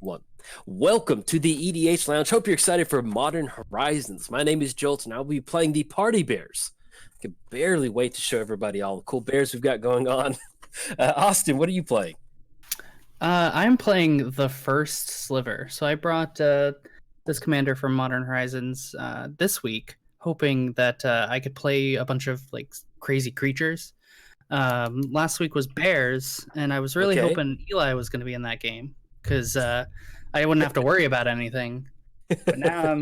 one. Welcome to the EDH Lounge. Hope you're excited for Modern Horizons. My name is Jolt, and I'll be playing the Party Bears. I can barely wait to show everybody all the cool bears we've got going on. Austin, what are you playing? I'm playing the first Sliver. So I brought this commander from Modern Horizons this week, hoping that I could play a bunch of like crazy creatures. Last week was bears, and I was really hoping Eli was going to be in that game because I wouldn't have to worry about anything. But now I'm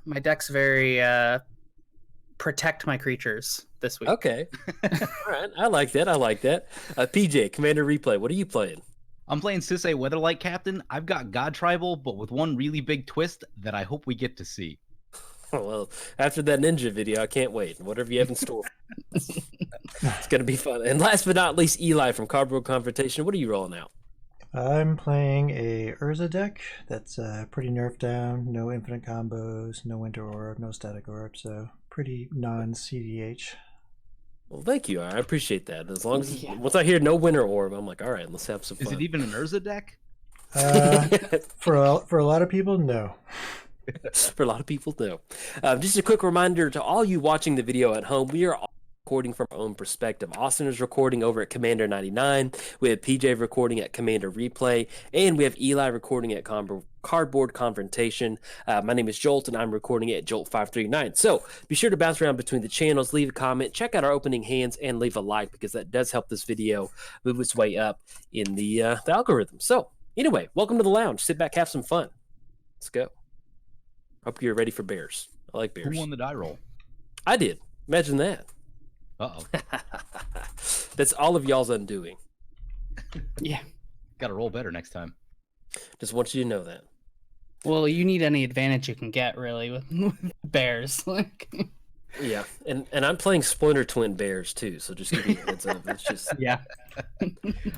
my deck's very protect my creatures this week. Okay, all right, I like that. PJ, Commander Replay, what are you playing? I'm playing Sisay Weatherlight Captain. I've got God Tribal, but with one really big twist that I hope we get to see. Well, after that ninja video, I can't wait. Whatever you have in store, it's going to be fun. And last but not least, Eli from Cardboard Confrontation. What are you rolling out? I'm playing a Urza deck that's pretty nerfed down. No infinite combos, no Winter Orb, no Static Orb, so pretty non-CDH. Well, thank you. I appreciate that. As long as once I hear no Winter Orb, I'm like, all right, let's have some fun. Is it even an Urza deck? For a lot of people, no. For a lot of people, no. Just a quick reminder to all you watching the video at home, we are all recording from our own perspective. Austin is recording over at Commander 99. We have PJ recording at Commander Replay. And we have Eli recording at Cardboard Confrontation. My name is Jolt, and I'm recording at Jolt 539. So be sure to bounce around between the channels, leave a comment, check out our opening hands, and leave a like, because that does help this video move its way up in the algorithm. So anyway, welcome to the lounge. Sit back, have some fun. Let's go. Hope you're ready for bears. I like bears. Who won the die roll? I did. Imagine that. Uh-oh. That's all of y'all's undoing. Yeah. Got to roll better next time. Just want you to know that. Well, you need any advantage you can get, really, with bears. Yeah, and I'm playing Splinter Twin Bears, too, so just give you a heads up. It's just... Yeah.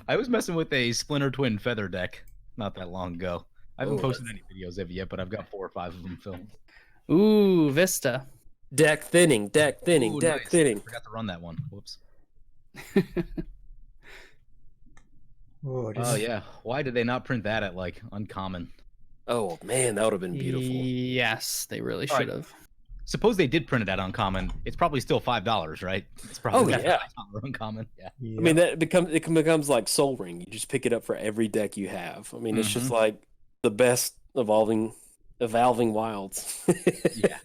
I was messing with a Splinter Twin Feather deck not that long ago. I haven't posted that's... any videos of it yet, but I've got 4 or 5 of them filmed. Ooh, Vista. Deck thinning. Ooh, nice. Thinning. I forgot to run that one. Whoops. Oh, yeah. Why did they not print that at, like, uncommon? Oh, man, that would have been beautiful. Yes, they really should have. Suppose they did print it at uncommon. It's probably still $5, right? It's probably yeah. uncommon. Yeah. I mean, it becomes like Soul Ring. You just pick it up for every deck you have. I mean, it's just like the best evolving wilds. Yeah.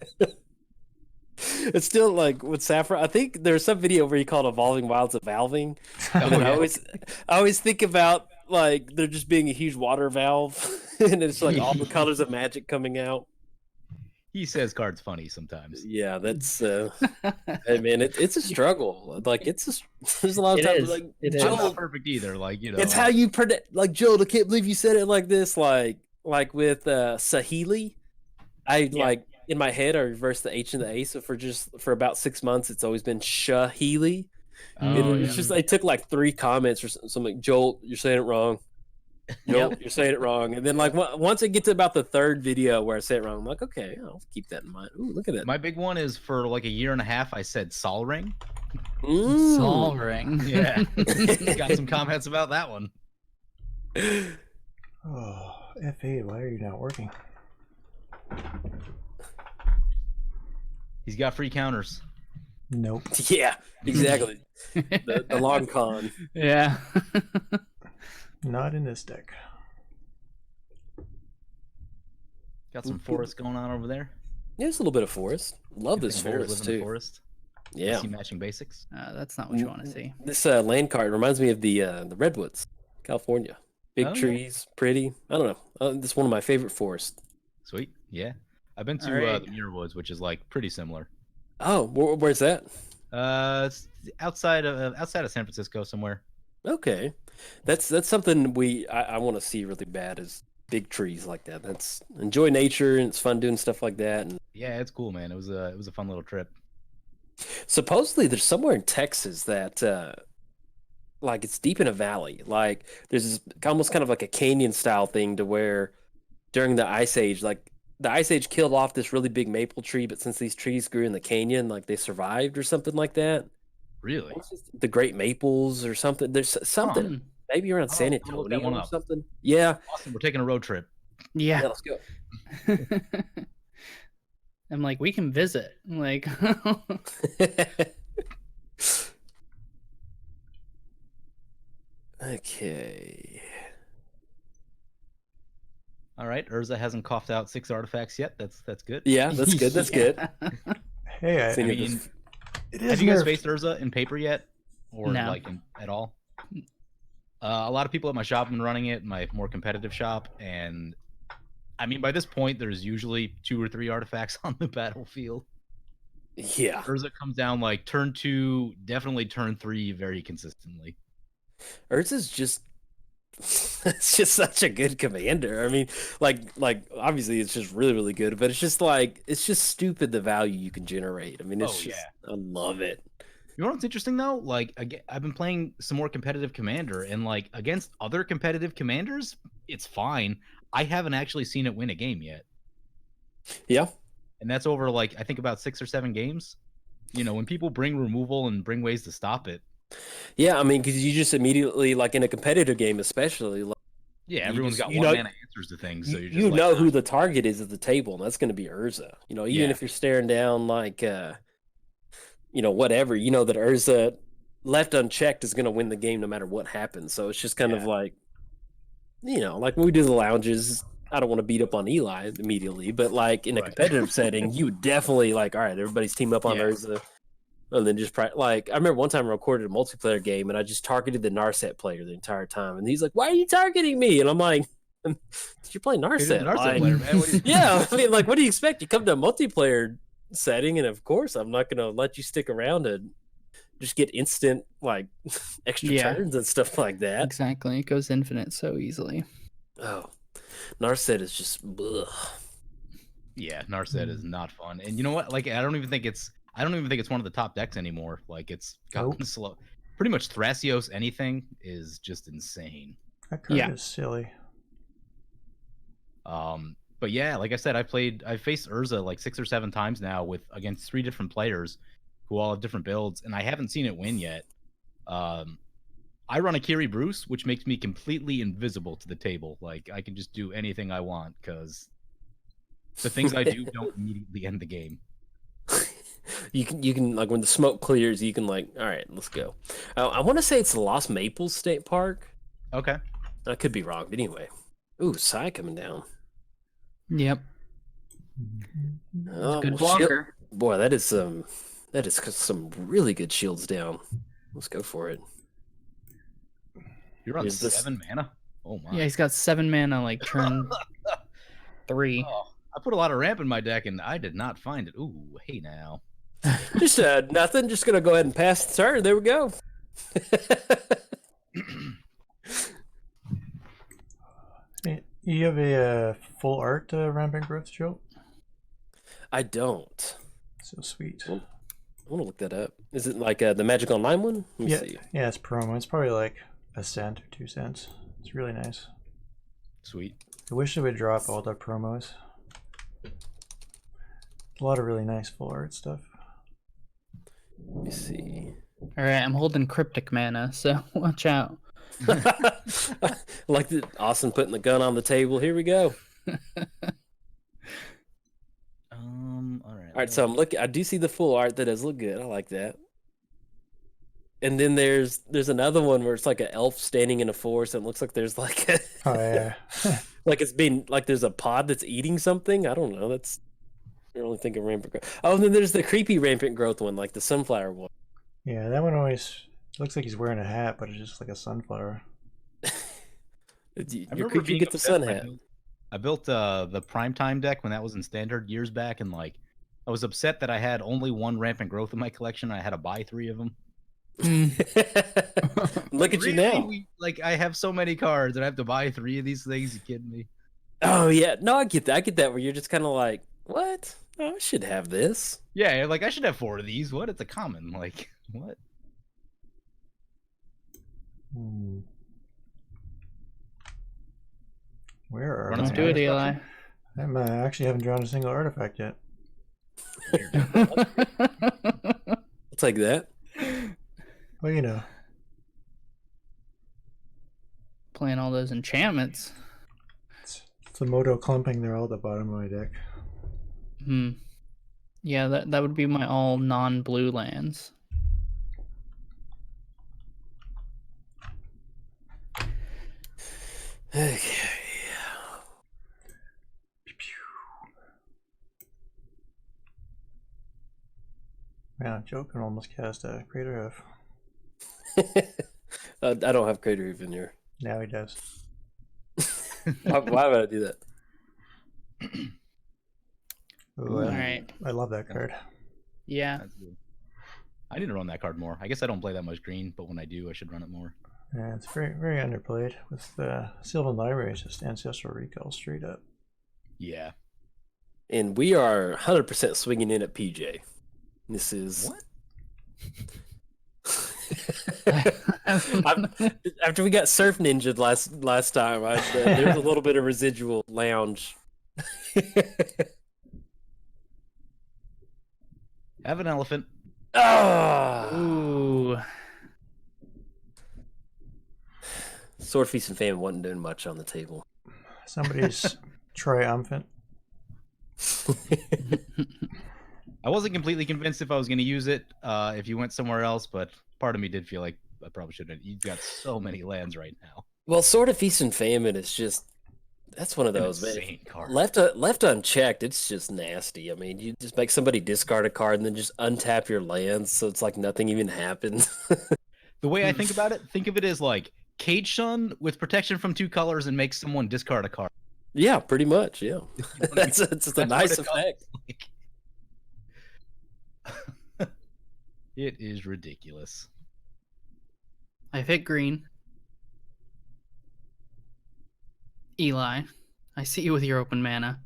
It's still like with Saffron. I think there's some video where he called Evolving Wilds evolving. And I always think about like there just being a huge water valve, and it's like all the colors of magic coming out. He says cards funny sometimes. Yeah, that's. Hey man, it's a struggle. Like there's a lot of times like it It's is. not perfect either. Like It's how you predict. Like Joel, I can't believe you said it like this. Like with Sahili, like. In my head, I reversed the H and the A, so for about 6 months, it's always been Shahili. It's just I took like 3 comments or something. Like, Jolt, you're saying it wrong. Jolt, you're saying it wrong. And then like once I get to about the 3rd video where I say it wrong, I'm like, okay, I'll keep that in mind. Ooh, look at that. My big one is for like a year and a half. I said Sol Ring. Sol Ring. Yeah, got some comments about that one. Oh, F8, why are you not working? He's got free counters. Nope. Yeah, exactly. the long con. Yeah. Not in this deck. Got some forest going on over there. Yeah, there's a little bit of forest. Love this forest too. Forest. Yeah. See matching basics. That's not what you want to see. This land card reminds me of the Redwoods, California. Big trees, pretty. I don't know. This is one of my favorite forests. Sweet. Yeah. I've been to the Muirwoods, which is like pretty similar. Oh, where's that? It's outside of San Francisco somewhere. Okay, that's something I want to see really bad is big trees like that. That's enjoy nature and it's fun doing stuff like that. And yeah, it's cool, man. It was a fun little trip. Supposedly, there's somewhere in Texas that like it's deep in a valley. Like there's this, almost kind of like a canyon style thing to where during the Ice Age, like. The Ice Age killed off this really big maple tree, but since these trees grew in the canyon, like they survived or something like that. Really? The Great Maples or something. There's something maybe around San Antonio or something. Yeah. Awesome. We're taking a road trip. Yeah, Yeah. let's go. I'm like, we can visit. I'm like, Okay. All right, Urza hasn't coughed out 6 artifacts yet. That's good. Yeah, that's good. That's good. Hey, I Seen it mean, this- it is have you guys nerfed. faced Urza in paper yet, or No. like at all? A lot of people at my shop have been running it, my more competitive shop, and I mean, by this point, there's usually 2 or 3 artifacts on the battlefield. Yeah. Urza comes down like turn 2, definitely turn 3, very consistently. Urza's just it's just such a good commander. I mean, like obviously it's just really, really good, but it's just stupid the value you can generate. I mean, it's Oh, just yeah. I love it. You know what's interesting though? Like, I've been playing some more competitive commander, and like against other competitive commanders, it's fine. I haven't actually seen it win a game yet, Yeah. and that's over like I think about 6 or 7 games. You know, when people bring removal and bring ways to stop it, Yeah, I mean, because you just immediately, like in a competitive game, especially, like, yeah, You everyone's just- got you one know- mana answers to things, so you, you're just you like, know "Ah, who the target is at the table, and that's going to be Urza. You know, even Yeah. if you're staring down like, whatever, you know that Urza left unchecked is going to win the game no matter what happens. So it's just kind of Yeah. like, like when we do the lounges. I don't want to beat up on Eli immediately, but like in a Right. competitive setting, you would definitely like, all right, everybody's team up on Yeah. Urza. And then just like I remember one time I recorded a multiplayer game and I just targeted the Narset player the entire time, and he's like, "Why are you targeting me?" And I'm like, "You're playing You're Narset." the Narset like, player, man. What do you- yeah, I mean, like, what do you expect? You come to a multiplayer setting, and of course, I'm not gonna let you stick around and just get instant like extra Yeah. turns and stuff like that. exactly. It goes infinite so easily. Oh, Narset is just ugh. Yeah, Narset is not fun. And you know what? Like, I don't even think it's one of the top decks anymore. Like, it's gotten Nope. slow. Pretty much Thrasios anything is just insane. That card Yeah. is silly. But yeah, like I said, I've faced Urza like 6 or 7 times now against 3 different players who all have different builds, and I haven't seen it win yet. I run a Kiri Bruce, which makes me completely invisible to the table. Like, I can just do anything I want because the things I do don't immediately end the game. You can like when the smoke clears, you can like, all right, let's go. I want to say it's the Lost Maples State Park. Okay. I could be wrong, but anyway. Ooh, Sai coming down. Yep. Oh, Good well, shield- blocker. Boy, that is some really good shields down. Let's go for it. You're on Here's this- 7 mana? Oh my. Yeah, he's got 7 mana like turn 3. Oh, I put a lot of ramp in my deck and I did not find it. Ooh, hey now. Just nothing. Just gonna go ahead and pass the turn. There we go. You have a full art rampant growth, Jolt? I don't. So sweet. Well, I want to look that up. Is it like the Magic Online one? Let me Yeah, see. yeah, it's promo. It's probably like a cent or 2 cents. It's really nice. Sweet. I wish they would drop all the promos. A lot of really nice full art stuff. Let me see. All right, I'm holding cryptic mana, so watch out. Like Austin putting the gun on the table. Here we go. All right. All right, so I'm looking. I do see the full art. That does look good. I like that. And then there's another one where it's like an elf standing in a forest, and it looks like there's like a, Oh yeah. like it's been like there's a pod that's eating something. I don't know. That's I don't really think of rampant growth. Oh, and then there's the creepy rampant growth one, like the sunflower one. Yeah, that one always looks like he's wearing a hat, but it's just like a sunflower. Your creepy gets a sun hat. I built the primetime deck when that was in standard years back, and like I was upset that I had only 1 rampant growth in my collection. I had to buy 3 of them. Look at you now. Like I have so many cards and I have to buy 3 of these things. You kidding me? Oh yeah, no, I get that. I get that. Where you're just kind of like, what? Oh, I should have this. Yeah, like I should have 4 of these. What? It's a common. Like what? Hmm. Where are Let's Let's my do it, artifacts? Eli. I actually haven't drawn a single artifact yet. I'll take that. Well, you know. Playing all those enchantments. It's The Moto clumping, they're all at the bottom of my deck. Hmm. Yeah, that would be my all non-blue lands. Okay. Yeah, Joe can almost cast a Crater of. I don't have Crater even here. Now he does. Why would I do that? Ooh, Alright. I love that card. Yeah. That's good. I need to run that card more. I guess I don't play that much green, but when I do, I should run it more. Yeah, it's very, very underplayed. With Sylvan Library, it's just Ancestral Recall straight up. Yeah. And we are 100% swinging in at PJ. This is What? After we got Surf Ninja last time, there was a little bit of residual lounge. Have an elephant. Ah, Ooh. Sword Feast and Famine wasn't doing much on the table. Somebody's triumphant. I wasn't completely convinced if I was going to use it if you went somewhere else, but part of me did feel like I probably shouldn't. You've got so many lands right now. Well, Sword of Feast and Famine is just that's one of those, man. Insane card. Left unchecked, it's just nasty. I mean, you just make somebody discard a card and then just untap your lands, so it's like nothing even happened. The way I think about it, think of it as like Cage Sun with protection from 2 colors and makes someone discard a card. Yeah, pretty much. Yeah, it's a nice effect. It is ridiculous. I pick green. Eli, I see you with your open mana.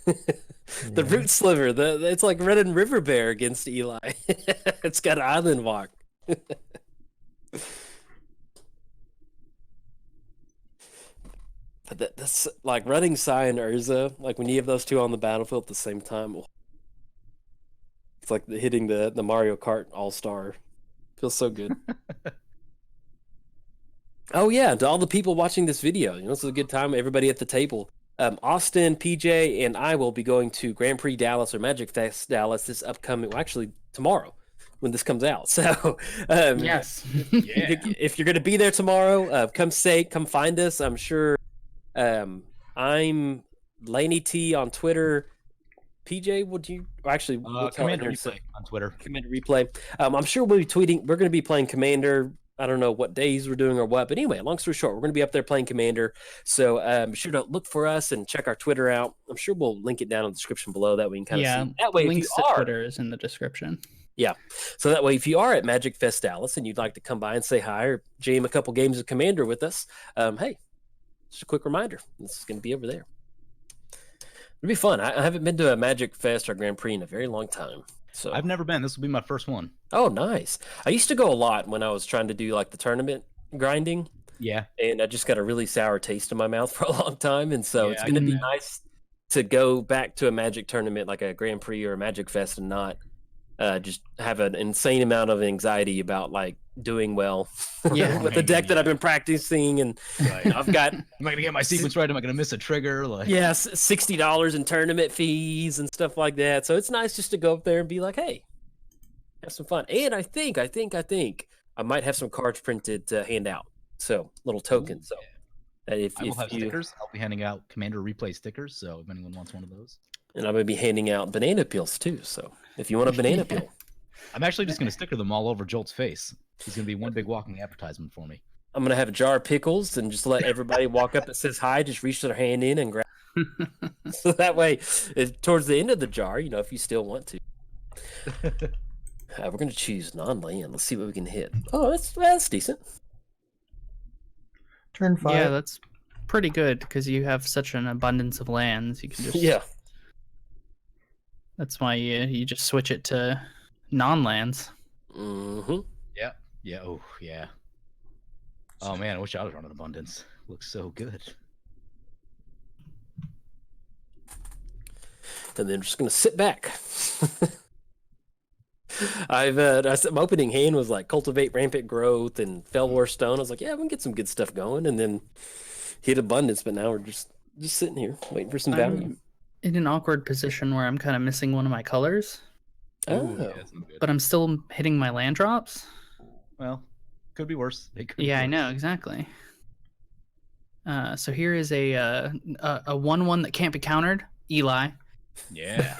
The Root Sliver, it's like Red and River Bear against Eli. It's got Island Walk. But that's like running Sai and Urza. Like when you have those two on the battlefield at the same time, it's like hitting the Mario Kart All Star. Feels so good. Oh yeah, to all the people watching this video, this is a good time. Everybody at the table. Austin, PJ, and I will be going to Grand Prix Dallas or Magic Fest Dallas this upcoming. Well, actually tomorrow, when this comes out. So Yes. if you're going to be there tomorrow, come find us. I'm sure. I'm Laney T on Twitter. PJ, would you actually we'll Commander Replay on Twitter? Commander Replay. I'm sure we'll be tweeting. We're going to be playing Commander. I don't know what days we're doing or what, but anyway, long story short, we're going to be up there playing Commander. So be sure to look for us and check our Twitter out. I'm sure we'll link it down in the description below that we can kind of see. That way, links if you to are, Twitter is in the description. Yeah. So that way, if you are at Magic Fest Dallas and you'd like to come by and say hi or jam a couple games of Commander with us, hey, just a quick reminder, this is going to be over there. It'll be fun. I haven't been to a Magic Fest or Grand Prix in a very long time. So I've never been. This will be my first one. Oh, nice. I used to go a lot when I was trying to do like the tournament grinding. Yeah. And I just got a really sour taste in my mouth for a long time. And so it's Yeah, going to be nice to go back to a Magic tournament like a Grand Prix or a Magic Fest and not just have an insane amount of anxiety about like doing well with the deck that I've been practicing. And I've got am I gonna get my sequence right? Am I gonna miss a trigger? Like yes, $60 in tournament fees and stuff like that. So it's nice just to go up there and be like, hey, have some fun. And I think I might have some cards printed to hand out. So little tokens. So that if I will have you, stickers. I'll be handing out Commander Replay stickers. So if anyone wants one of those. And I'm gonna be handing out banana peels too. So if you want a banana peel. I'm actually just gonna sticker them all over Jolt's face. He's gonna be one big walking advertisement for me. I'm gonna have a jar of pickles and just let everybody walk up that says hi, just reach their hand in and grab. So that way, towards the end of the jar, if you still want to. We're gonna choose non-land. Let's see what we can hit. Oh, that's decent. Turn 5. Yeah, that's pretty good because you have such an abundance of lands. You can just That's why you just switch it to non-lands. Mm-hmm. Yeah. Yeah. Oh, yeah. Oh man, I wish I was running abundance. Looks so good. And then just gonna sit back. I said my opening hand was like cultivate rampant growth and Fellwar Stone. I was like, yeah, we can get some good stuff going, and then hit abundance. But now we're just just sitting here waiting for some value. I'm in an awkward position where I'm kind of missing one of my colors, Oh, yeah, that's not good. but I'm still hitting my land drops. Well, could be worse. It could be Yeah, I worse. know exactly. So here is a 1/1 that can't be countered. Eli. Yeah.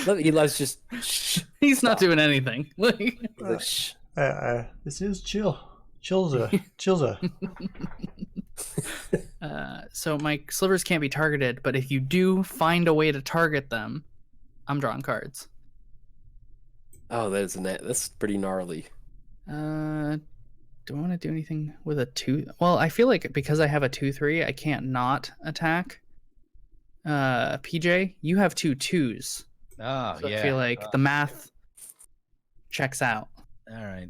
Look, Eli's just shh. He's not doing anything. Like, He's like, shh. This is Chilza. so my slivers can't be targeted, but if you do find a way to target them, I'm drawing cards. Oh, that's pretty gnarly. Do I want to do anything with a 2? Well, I feel like because I have a 2/3, I can't not attack. PJ, you have 2 2s. Oh, So yeah. I feel like the math checks out. All right.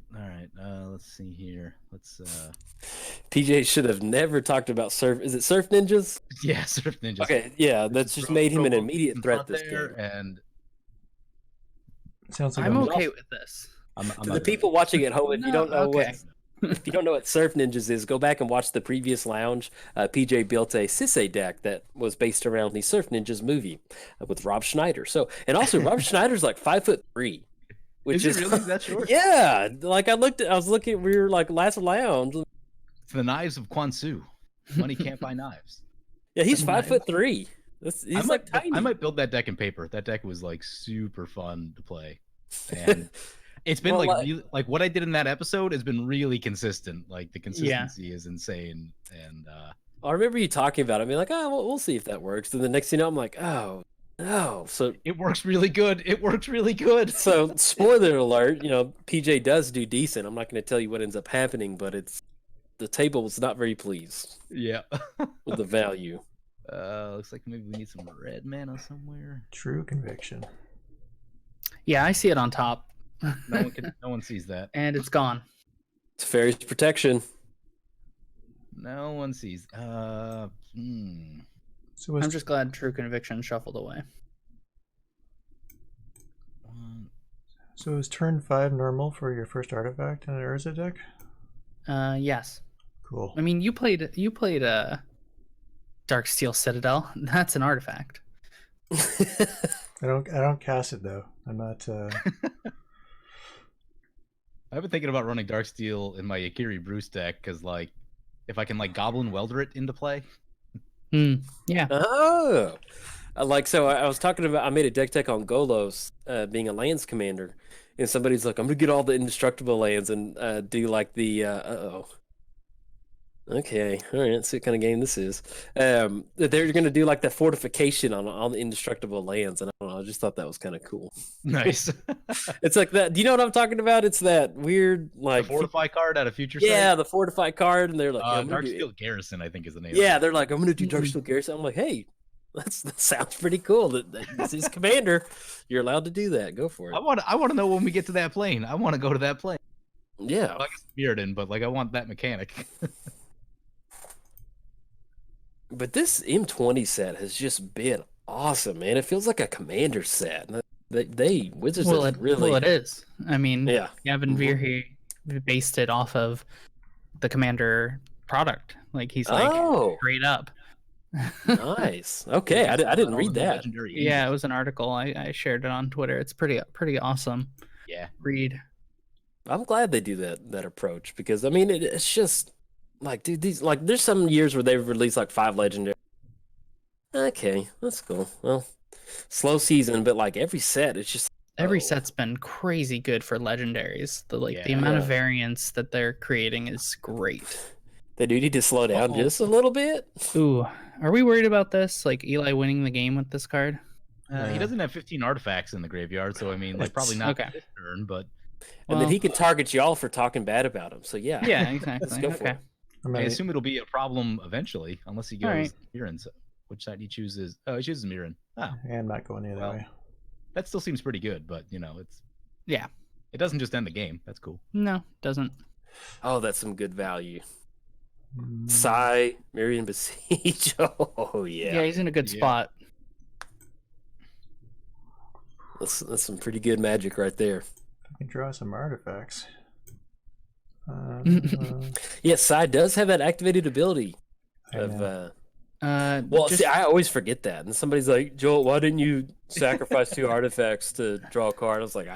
Let's see here. Let's. PJ should have never talked about surf. Is it Surf Ninjas? Yeah, Surf Ninjas. Okay, yeah, that's just made him an immediate threat this there, game. and Sounds like I'm a- okay with this. I'm To the people watching at home, if you don't know okay. if you don't know what Surf Ninjas is, go back and watch the previous lounge. PJ built a Sisay deck that was based around the Surf Ninjas movie with Rob Schneider. So, and also Rob Schneider's like 5'3", which Is is he really that short? Yeah, like I was looking. We were like last lounge. It's the knives of Quan Su. Money can't buy knives. Yeah, he's Nice. 5'3". He's like tiny. I might build that deck in paper. That deck was like super fun to play, and it's been Well, like what I did in that episode has been really consistent. Like the consistency is insane, and I remember you talking about it. I mean, like, oh, we'll see if that works. And the next thing you know, I'm like, oh, no. So it works really good. It works really good. So, spoiler alert, PJ does do decent. I'm not going to tell you what ends up happening, but the table was not very pleased Yeah. with the value. Looks like maybe we need some red mana somewhere. True conviction. Yeah, I see it on top. No one sees that. And it's gone. It's Fairy's Protection. No one sees. So I'm just glad True Conviction shuffled away. So is turn 5 normal for your first artifact in an Urza deck? Yes. Cool. I mean, you played Darksteel Citadel. That's an artifact. I don't cast it though. I'm not. I've been thinking about running Darksteel in my Akiri Bruce deck because, like, if I can like Goblin Welder it into play. Yeah. Oh, so I was talking about. I made a deck tech on Golos, being a lands commander, and somebody's like, "I'm gonna get all the indestructible lands and do like the." Okay, all right. Let's see what kind of game this is. They're gonna do like the fortification on the indestructible lands, and I don't know. I just thought that was kind of cool. Nice. It's like that. Do you know what I'm talking about? It's that weird like the Fortify card out of Future Yeah, Sight? the fortify card, and they're like, yeah, Darksteel Garrison, I think is the name. Yeah, of it. they're like, I'm gonna do Darksteel Garrison. I'm like, hey, that sounds pretty cool. This is Commander. You're allowed to do that. Go for it. I want to know when we get to that plane. I want to go to that plane. Yeah. Well, I guess Mirrodin, but like I want that mechanic. But this M20 set has just been awesome, man. It feels like a Commander set. Wizards have really. Well, it is. I mean, Yeah. Gavin Verhey based it off of the Commander product. Like he's like straight up. Nice. Okay, I didn't read that. Legendary Yeah, it was an article. I shared it on Twitter. It's pretty awesome. Yeah. Read. I'm glad they do that approach because I mean it's just like, dude, these like there's some years where they've released like 5 legendary. Okay, that's cool. Well, slow season, but like every set, it's just Every set's been crazy good for legendaries. The amount of variance that they're creating is great. They do need to slow down just a little bit. Ooh, are we worried about this? Like Eli winning the game with this card? He doesn't have 15 artifacts in the graveyard, so I mean, like probably not this turn, but. And then he can target y'all for talking bad about him. So yeah. Yeah, exactly. Let's go for it. I assume it'll be a problem eventually, unless he goes Mirren. So which side he chooses? Oh, he chooses Mirren. Oh. Yeah, I'm not going the other way. That still seems pretty good, but it's. Yeah. It doesn't just end the game. That's cool. No, doesn't. Oh, that's some good value. Sai, Miriam Besiege. Oh yeah. Yeah, he's in a good spot. That's some pretty good magic right there. I can draw some artifacts. Yes, Sai does have that activated ability of Well, just see, I always forget that, and somebody's like, "Jolt, why didn't you sacrifice 2 artifacts to draw a card?" I was like,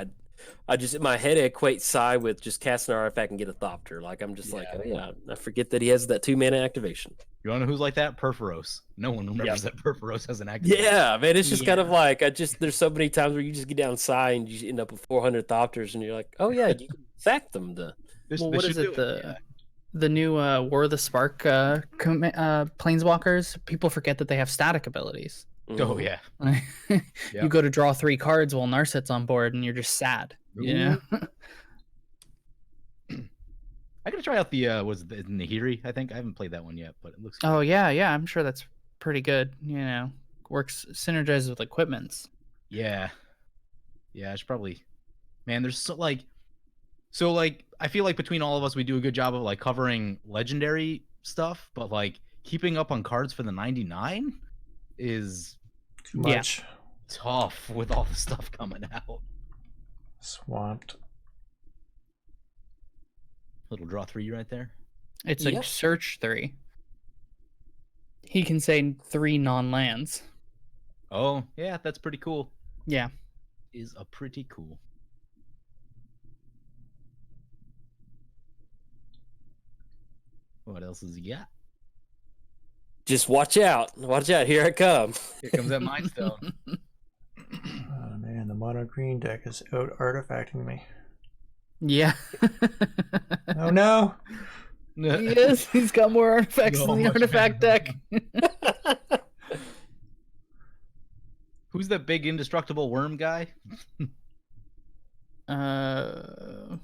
I just in my head equate Psy with just casting an artifact and get a Thopter. Like I'm just like, Yeah. oh yeah, I forget that he has that 2 mana activation. You wanna know who's like that? Perforos. No one remembers that Perforos has an activation. Yeah, man, it's just kind of Yeah. like there's so many times where you just get down Psy and you just end up with 400 Thopters, and you're like, oh yeah, you can sack them to. well, what is it? The new War of the Spark planeswalkers. People forget that they have static abilities. Oh yeah. You go to draw 3 cards while Narset's on board, and you're just sad. Yeah. I gotta try out the was it the Nahiri? I think I haven't played that one yet, but it looks. Oh yeah, I'm sure that's pretty good. You know, works synergizes with equipments. Yeah, I should probably. Man, there's so like I feel like between all of us we do a good job of like covering legendary stuff, but like keeping up on cards for the 99 is Too much. tough with all the stuff coming out. Swamped. Little draw 3 right there. It's a search 3. He can say 3 non-lands. Oh yeah, that's pretty cool. Yeah. Is a pretty cool. What else has he got? Just watch out! Watch out! Here I come. Here comes that Mind Stone. Oh man, the mono green deck is out artifacting me. Yeah. Oh no! He is. He's got more artifacts than the artifact deck. Who's that big indestructible worm guy? Gotta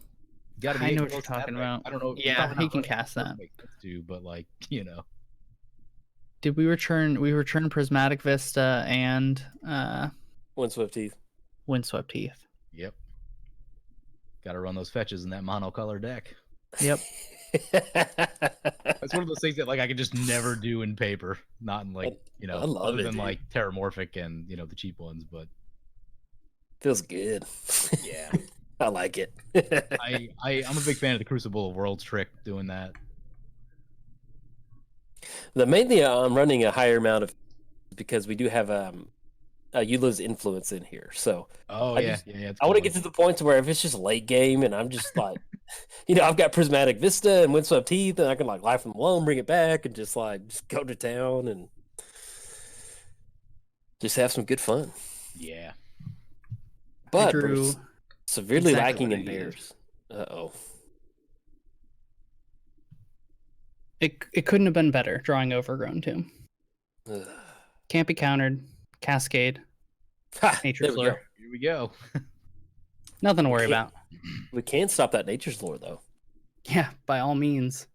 be I know able what to you're cast that talking thing. about. I don't know. Yeah, probably he not can running cast that. makes sense too, but like, you know. Did we return? We returned Prismatic Vista and Windswept Teeth. Windswept Teeth. Yep. Got to run those fetches in that monocolor deck. Yep. That's one of those things that like I could just never do in paper, not in like you know, I love other it, than dude. like Terramorphic and you know the cheap ones. But Feels good. yeah, I like it. I'm a big fan of the Crucible of Worlds trick doing that. The main thing I'm running a higher amount of because we do have Ayula's influence in here. So Oh I yeah, just- yeah. It's I want to cool. get to the point to where if it's just late game and I'm just like, I've got Prismatic Vista and Windswept Teeth and I can like Life from Alone, bring it back and just go to town and just have some good fun. Yeah. But drew we're severely exactly lacking what in I needed. bears. Uh-oh. It couldn't have been better drawing Overgrown Tomb. Ugh. Can't be countered. Cascade. Ha, Nature's there we Lure. go. Here we go. Nothing to worry Can't- about. We can't stop that Nature's Lore though. Yeah, by all means.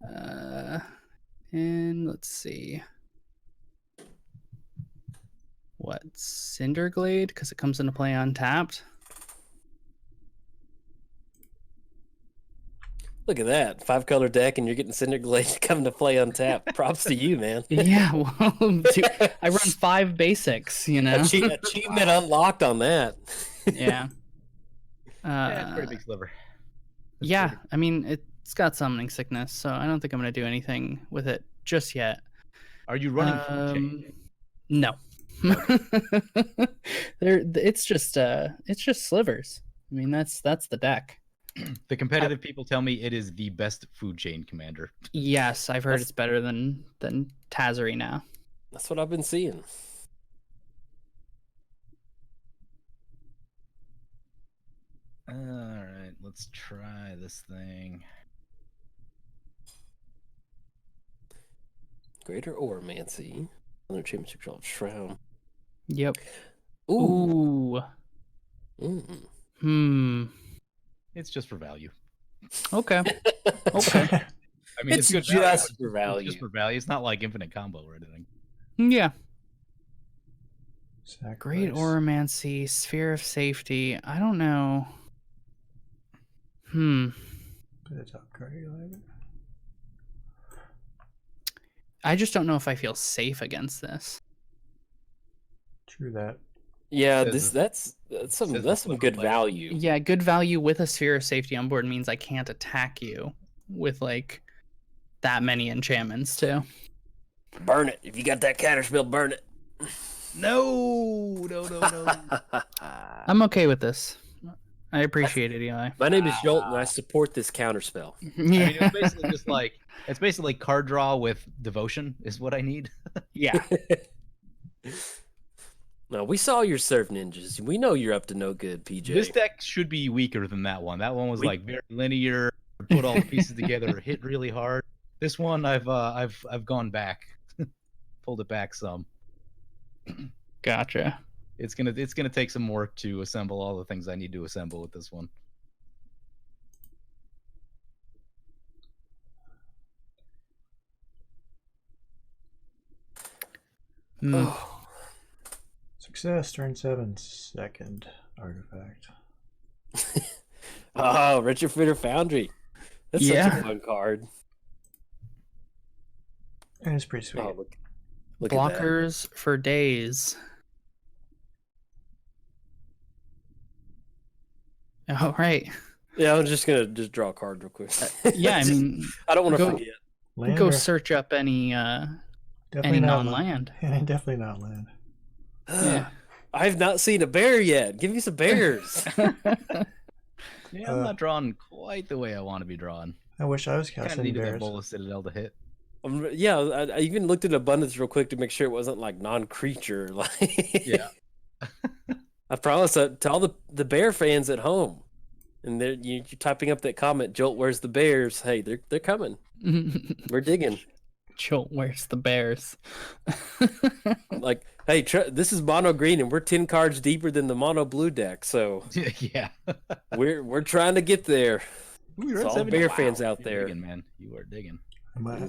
And let's see. What? Cinderglade? Because it comes into play untapped. Look at that 5-color deck, and you're getting Cinderglade coming to play untapped. Props to you, man. Yeah, well, dude, I run 5 basics, you know? Achievement unlocked on that. Yeah. Yeah, it's pretty big sliver. It's Yeah, pretty- I mean, it's got summoning sickness, so I don't think I'm going to do anything with it just yet. Are you running food chain? No. It's just slivers. I mean, that's the deck. The competitive people tell me it is the best food chain commander. Yes, I've heard That's- it's better than Tazeri now. That's what I've been seeing. All right, let's try this thing. Greater Oromancy. Another championship called Shroud. Yep. Ooh. Ooh. Mm. It's just for value. Okay. Okay. I mean, it's good just value, for but it's value. just for value. It's not like infinite combo or anything. Yeah. Sacrifice. Great Oromancy, Sphere of Safety. I don't know. Put a top card here, like it. I just don't know if I feel safe against this. True that. Yeah, Says that's some good value. Yeah, good value with a Sphere of Safety on board means I can't attack you with like that many enchantments too. Burn it. If you got that counterspell, burn it. No. I'm okay with this. I appreciate it, Eli. My name is Jolt, and I support this counterspell. I mean, it's basically just like card draw with devotion is what I need. Yeah. No, we saw your surf ninjas. We know you're up to no good, PJ. This deck should be weaker than that one. That one was like very linear, put all the pieces together, hit really hard. This one I've gone back, pulled it back some. Gotcha. It's gonna take some work to assemble all the things I need to assemble with this one. Oh. Success, turn 7, second artifact. Oh, Retrofitter Foundry. That's such a fun card. And it's pretty sweet. Oh, look Blockers for days. All right. Yeah, I'm just gonna draw a card real quick. Yeah, I mean, I don't want to go- forget. Land go or- search up any definitely not non-land. Definitely not land. Yeah. I've not seen a bear yet. Give me some bears. Yeah, I'm not drawing quite the way I want to be drawn. I wish I was Kind of casting needed that bears. Bola Citadel to hit. Yeah, I even looked at abundance real quick to make sure it wasn't like non-creature. Like, Yeah. I promise to all the bear fans at home, and you're typing up that comment, Jolt, where's the bears? Hey, they're coming. We're digging. Jolt, where's the bears? Like, hey, this is mono green, and we're 10 cards deeper than the mono blue deck, so Yeah. we're trying to get there. Ooh, you're It's at all 70. bear Wow, fans out you're there. digging, man. You are digging. I might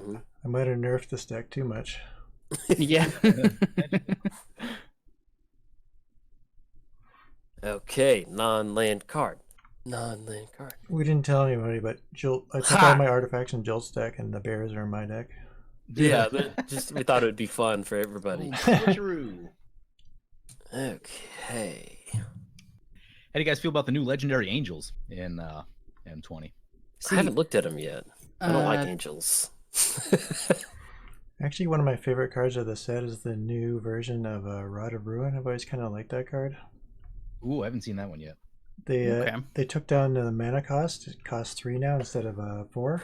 have nerfed this deck too much. Yeah. Okay, non-land card. Non-land card. We didn't tell anybody, but Jolt. I took all my artifacts in Jolt's deck, and the bears are in my deck. Yeah, we thought it would be fun for everybody. Switcheroo. Okay. How do you guys feel about the new legendary angels in M20? I haven't looked at them yet. I don't like Uh, angels. Actually, one of my favorite cards of the set is the new version of Rod of Ruin. I've always kind of liked that card. Ooh, I haven't seen that one yet. They took down the mana cost. It costs 3 now instead of 4.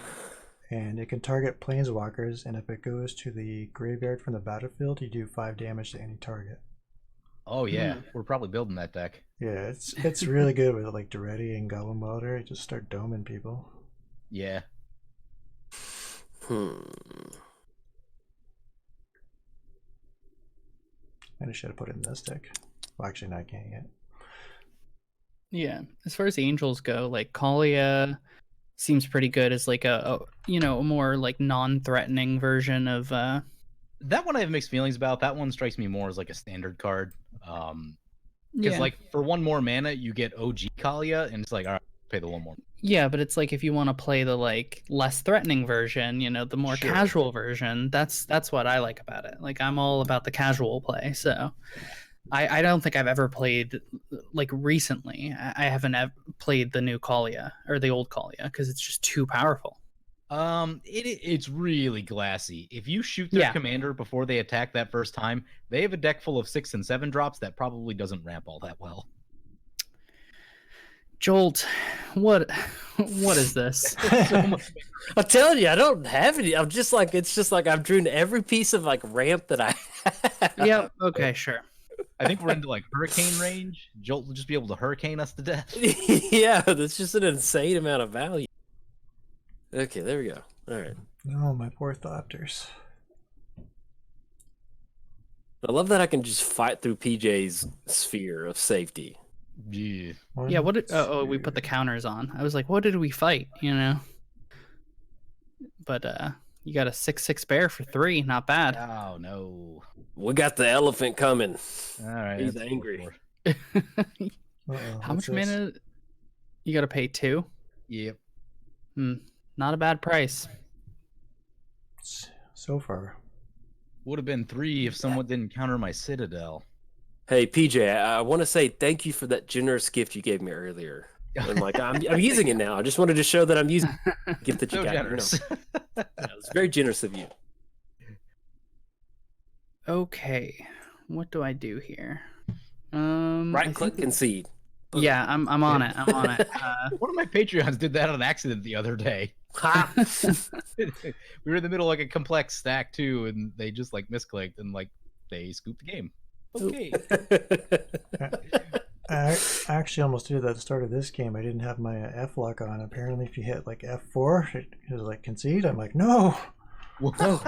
And it can target planeswalkers, and if it goes to the graveyard from the battlefield, you do 5 damage to any target. Oh yeah, we're probably building that deck. Yeah, it's really good with like Duretti and Goblin Welder. You just start doming people. Yeah. Hmm. I should have put it in this deck. Well, actually, no, I can't yet. Yeah. As far as the angels go, like Kalia seems pretty good as like a more like non-threatening version of That one I have mixed feelings about. That one strikes me more as like a standard card. Because like for 1 more mana you get OG Kalia, and it's like, all right, pay the 1 more. Yeah, but it's like if you want to play the like less threatening version, the more Sure. casual version, that's what I like about it. Like I'm all about the casual play. So I don't think I've ever played like recently. I haven't played the new Kalia or the old Kalia because it's just too powerful. It's really glassy. If you shoot their commander before they attack that first time, they have a deck full of 6 and 7 drops that probably doesn't ramp all that well. Jolt, what is this? So much I'm telling you, I don't have any. I'm just like, it's just like I've drawn every piece of like ramp that I have. Yeah, okay, sure. I think we're into like hurricane range. Jolt will just be able to hurricane us to death. Yeah, that's just an insane amount of value. Okay, there we go. All right. Oh, my poor Thopters. I love that I can just fight through PJ's sphere of safety. Yeah. Yeah, what did we put the counters on. I was like, what did we fight, But you got a 6/6 bear for 3, not bad. Oh no. We got the elephant coming. All right. He's that's angry. 4-4. How much mana you got to pay? 2? Yep. Not a bad price. So far. Would have been 3 if someone didn't counter my Citadel. Hey PJ, I want to say thank you for that generous gift you gave me earlier. And like I'm using it now. I just wanted to show that I'm using the gift that you So got. generous. Yeah, it's very generous of you. Okay, what do I do here? I Right click, think- concede. Yeah, I'm on it. I'm on it. One of my Patreons did that on accident the other day. Ha! We were in the middle of like a complex stack too, and they just like misclicked and like they scooped the game. Okay. I actually almost did that at the start of this game. I didn't have my F lock on. Apparently, if you hit like F4, it was like concede. I'm like, no. Whoa.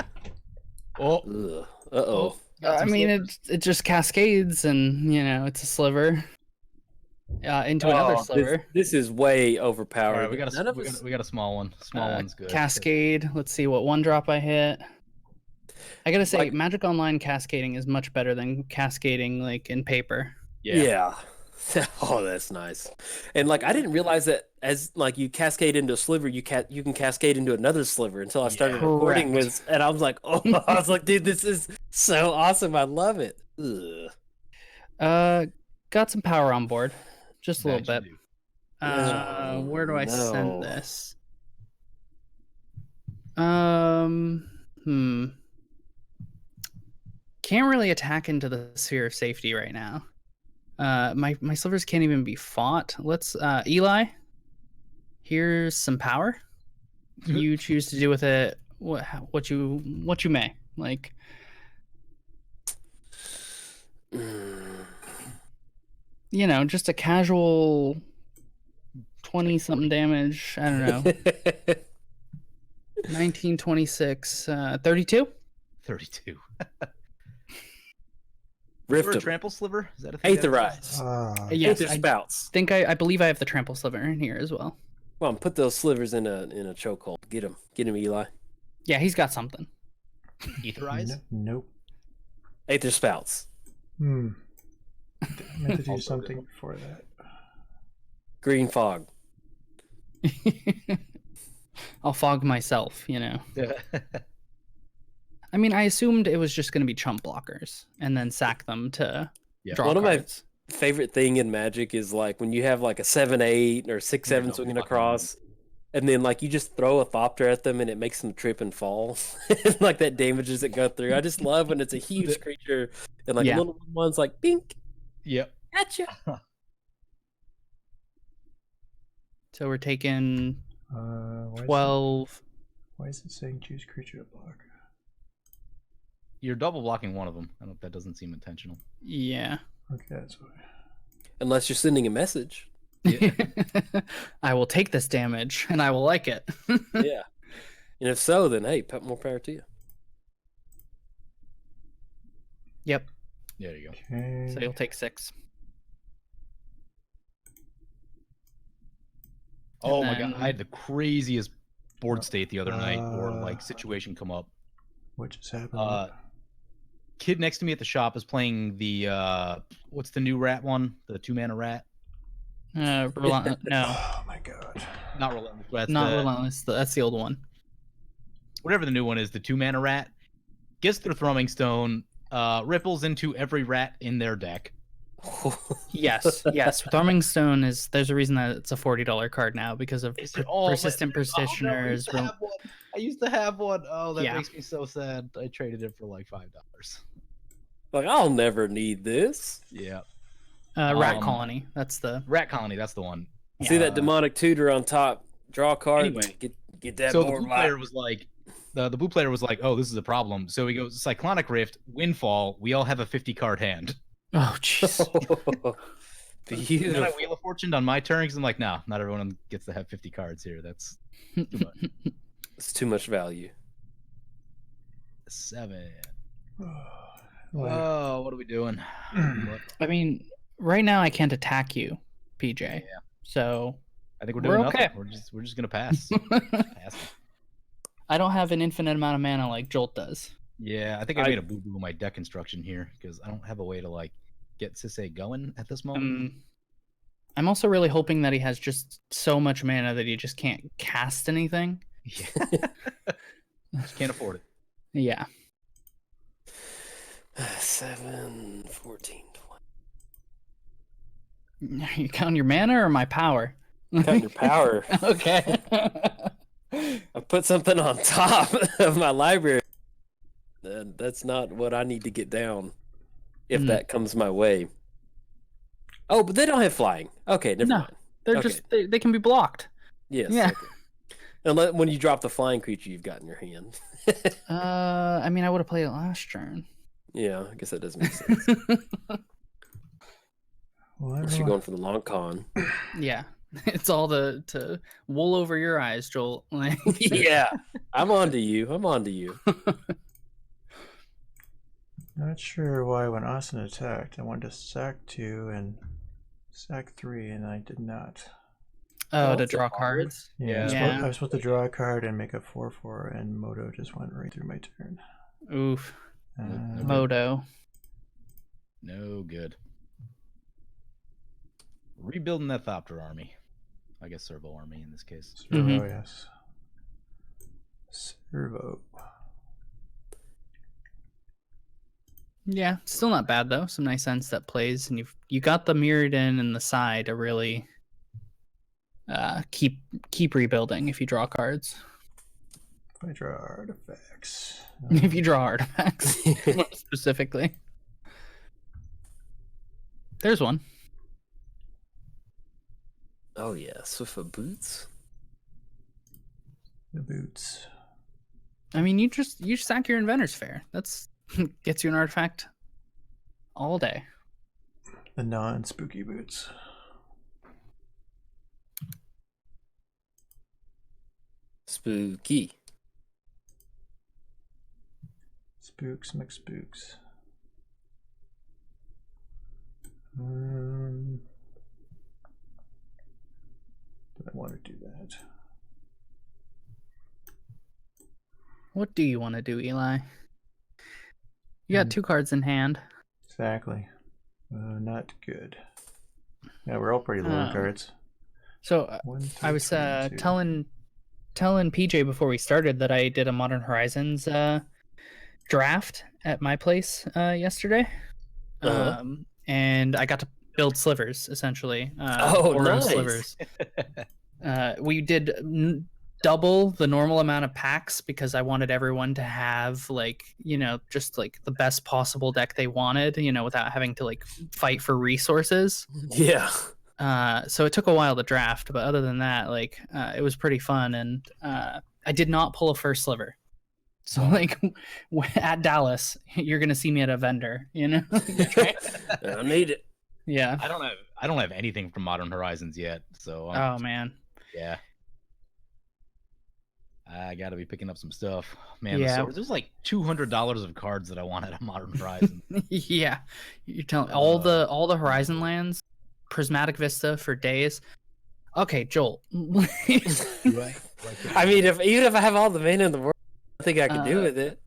Oh, Ugh. Uh-oh. I mean, it just cascades, and it's a sliver into another sliver. This is way overpowered. all right. We got None a of us- we got a small one. Small one's good. Cascade. Let's see what one drop I hit. I gotta say, Like- Magic Online cascading is much better than cascading like in paper. Yeah. Oh, that's nice. And like I didn't realize that as like you cascade into a sliver, you can cascade into another sliver until I started recording Correct. with, and I was like, oh, I was like, dude, this is so awesome. I love it. Ugh. Got some power on board, just a little That bit. you Oh, Where do I no. send this? Can't really attack into the sphere of safety right now. My slivers can't even be fought. Let's Eli. Here's some power. You choose to do with it what you may. Like just a casual 20 something damage. I don't know. 1926 32. 32. Rift For a him. trample sliver? Is that a thing? Aetherize. Yes, Aether I spouts. think I believe I have the trample sliver in here as well. Come on, put those slivers in a chokehold. Get him, Eli. Yeah, he's got something. Etherize? Nope. Aether spouts. I meant to do Also something good. before that. Green fog. I'll fog myself, Yeah. I mean, I assumed it was just going to be chump blockers and then sack them to Yeah. draw One of my cards. favorite thing in Magic is like when you have like a 7/8 or 6/7 no swinging blocking. across, and then like you just throw a Thopter at them and it makes them trip and fall, and like that damages that go through. I just love when it's a huge creature and like Yeah. a little one's like bink, Yep. gotcha. So we're taking Why is 12. why is it saying choose creature to block? You're double blocking one of them. I don't. That doesn't seem intentional. Yeah. Okay, that's why. Unless you're sending a message. I will take this damage and I will like it. Yeah. And if so, then hey, more power to you. Yep. There you go. Okay. So you'll take 6. Oh And my god, then- I had the craziest board state the other night, or like situation come up. What just happened? Kid next to me at the shop is playing the what's the new rat one? The 2-mana rat? No, Oh my god. Not relentless. That's not the, relentless. That's the old one. Whatever the new one is, the 2-mana rat gets their throwing stone, ripples into every rat in their deck. Yes, yes. Thorming Stone is. There's a reason that it's a $40 card now because of Is it? Oh, persistent but- oh, no, practitioners. I used to have one. Oh, that Yeah. makes me so sad. I traded it for like $5. Like I'll never need this. Yeah. Rat Um, Colony. That's the. Rat Colony, that's the one. See that demonic tutor on top? Draw a card. Anyway. Get that So the board blue right. player was like, the blue player was like, "Oh, this is a problem." So he goes, "Cyclonic Rift, Windfall. We all have a 50 card hand." Oh, jeez. And then I Beautiful. Wheel of Fortune on my turn because I'm like, "No, not everyone gets to have 50 cards here. That's too much." It's too much value. 7. Like, Oh, what are we doing? What- I mean, right now I can't attack you, PJ. Yeah. So I think we're We're doing nothing. okay. We're just gonna pass. Pass. I don't have an infinite amount of mana like Jolt does. Yeah, I think I made a boo boo in my deck construction here because I don't have a way to like get Sisay going at this moment. I'm also really hoping that he has just so much mana that he just can't cast anything. Yeah. Just can't afford it. Yeah. 7, 14, Are you counting your mana or my power? 20. Count your power. Okay. I put something on top of my library. That's not what I need to get down if that comes my way. Oh, but they don't have flying. Okay, never No, mind. they're Okay. just they can be blocked. Yes. Yeah. Okay. Unless when you drop the flying creature you've got in your hand. I mean, I would have played it last turn. Yeah, I guess that does make sense. Well, Unless you're going for the long con. Yeah, it's all to wool over your eyes, Jolt. Like, Yeah, I'm on to you. I'm on to you. not sure why when Austin attacked, I wanted to sack 2 and sack 3, and I did not. Oh, to that's draw odd. cards. Yeah, Yeah. I was supposed to draw a card and make a 4/4, and Moto just went right through my turn. Oof. Nope. Moto. No good. Rebuilding that Thopter army. I guess Servo army in this case. Servo, yes. Servo. Yeah, still not bad though. Some nice end step plays, and you got the mirrored in and the side to really keep rebuilding if you draw cards. If I draw artifacts. If you draw artifacts specifically. There's one. Oh yeah, Swift boots. The boots. I mean, you sack your Inventor's Fair. That's gets you an artifact all day. The non-spooky boots. Spooky. Spooks, McSpooks. Did I want to do that? What do you want to do, Eli? You got 2 cards in hand. Exactly. Not good. Yeah, we're all pretty low on cards. So 1, 2, I was 3, and 2. telling PJ before we started that I did a Modern Horizons draft at my place yesterday. And I got to build slivers essentially. Nice. Slivers. We did double the normal amount of packs because I wanted everyone to have just the best possible deck they wanted, without having to fight for resources. Yeah. So it took a while to draft, but other than that, it was pretty fun, and I did not pull a first sliver. So at Dallas, you're gonna see me at a vendor, I need it. Yeah. I don't have anything from Modern Horizons yet, so Oh man. yeah. I gotta be picking up some stuff, man. Yeah. There's like $200 of cards that I want out of Modern Horizons. Yeah, you're telling all the Horizon lands, Prismatic Vista for days. Okay, Jolt. Right. I mean, even if I have all the mana in the world, I think I could do with it.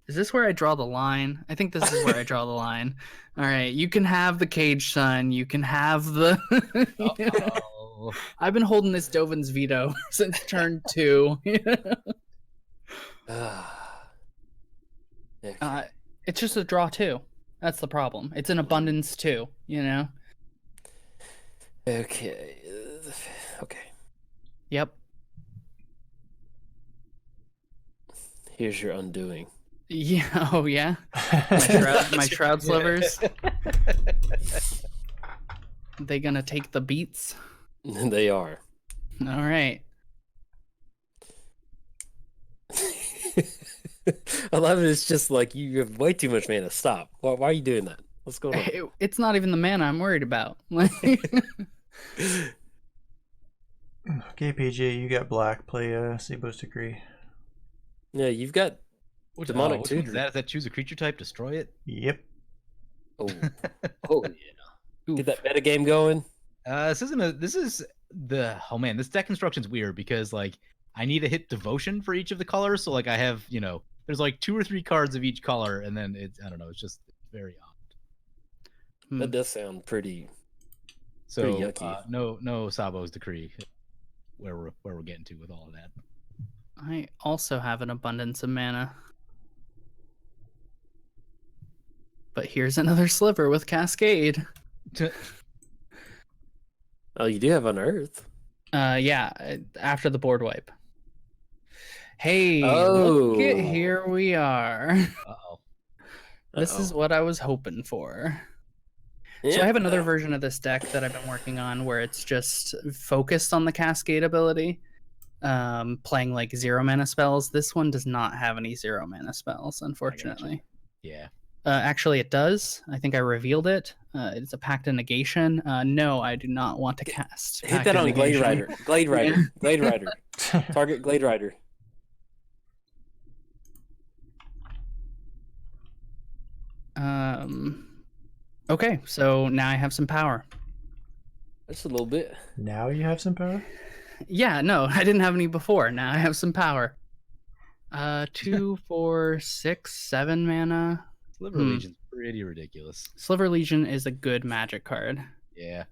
Is this where I draw the line? I think this is where I draw the line. All right, you can have the Cage Sun. You can have the. I've been holding this Dovin's Veto since turn 2. It's just a draw 2. That's the problem. It's an abundance 2. Okay. Okay. Yep. Here's your undoing. Yeah. Oh yeah. My shroud slivers. They gonna take the beats? They are. All right. I love it. It's just like you have way too much mana. Stop. Why are you doing that? What's going on? It's not even the mana I'm worried about. Okay, PJ, you got black. Play Sibo's Decree. Yeah, you've got demonic which too. one's that? Is that choose a creature type, destroy it? Yep. Oh, oh yeah. Get that meta game going. This is this deck construction's weird because I need to hit devotion for each of the colors. So I have, there's 2 or 3 cards of each color, and then I don't know, it's just very odd. That does sound pretty. So pretty yucky. No Sabo's Decree, where we're getting to with all of that. I also have an abundance of mana. But here's another sliver with Cascade. Oh, you do have Unearth. Yeah, after the board wipe. Hey, look at here we are. Uh-oh. This is what I was hoping for. So I have another version of this deck that I've been working on where it's just focused on the Cascade ability, playing like 0 mana spells. This one does not have any 0 mana spells, unfortunately. Yeah. Actually, it does. I think I revealed it. It's a Pact of Negation. No, I do not want to cast. Hit that on Glade Rider. Glade Rider. Yeah. Glade Rider. Target Glade Rider. Okay, so now I have some power. Just a little bit. Now you have some power? Yeah, no, I didn't have any before. Now I have some power. 2, 4, 6, 7 mana. Sliver Legion's pretty ridiculous. Sliver Legion is a good magic card. Yeah.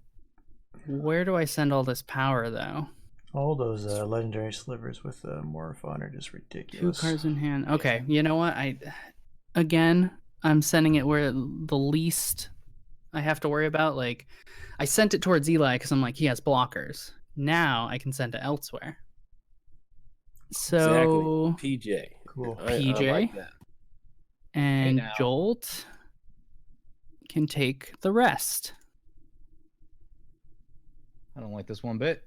Where do I send all this power, though? All those legendary slivers with Morphon are just 2 ridiculous. cards in hand. Okay, you know what? I'm sending it where the least I have to worry about. Like, I sent it towards Eli because I'm like, he has blockers. Now I can send it elsewhere. So Exactly. PJ. Cool. PJ. I like that. And now. Jolt can take the rest. I don't like this one bit.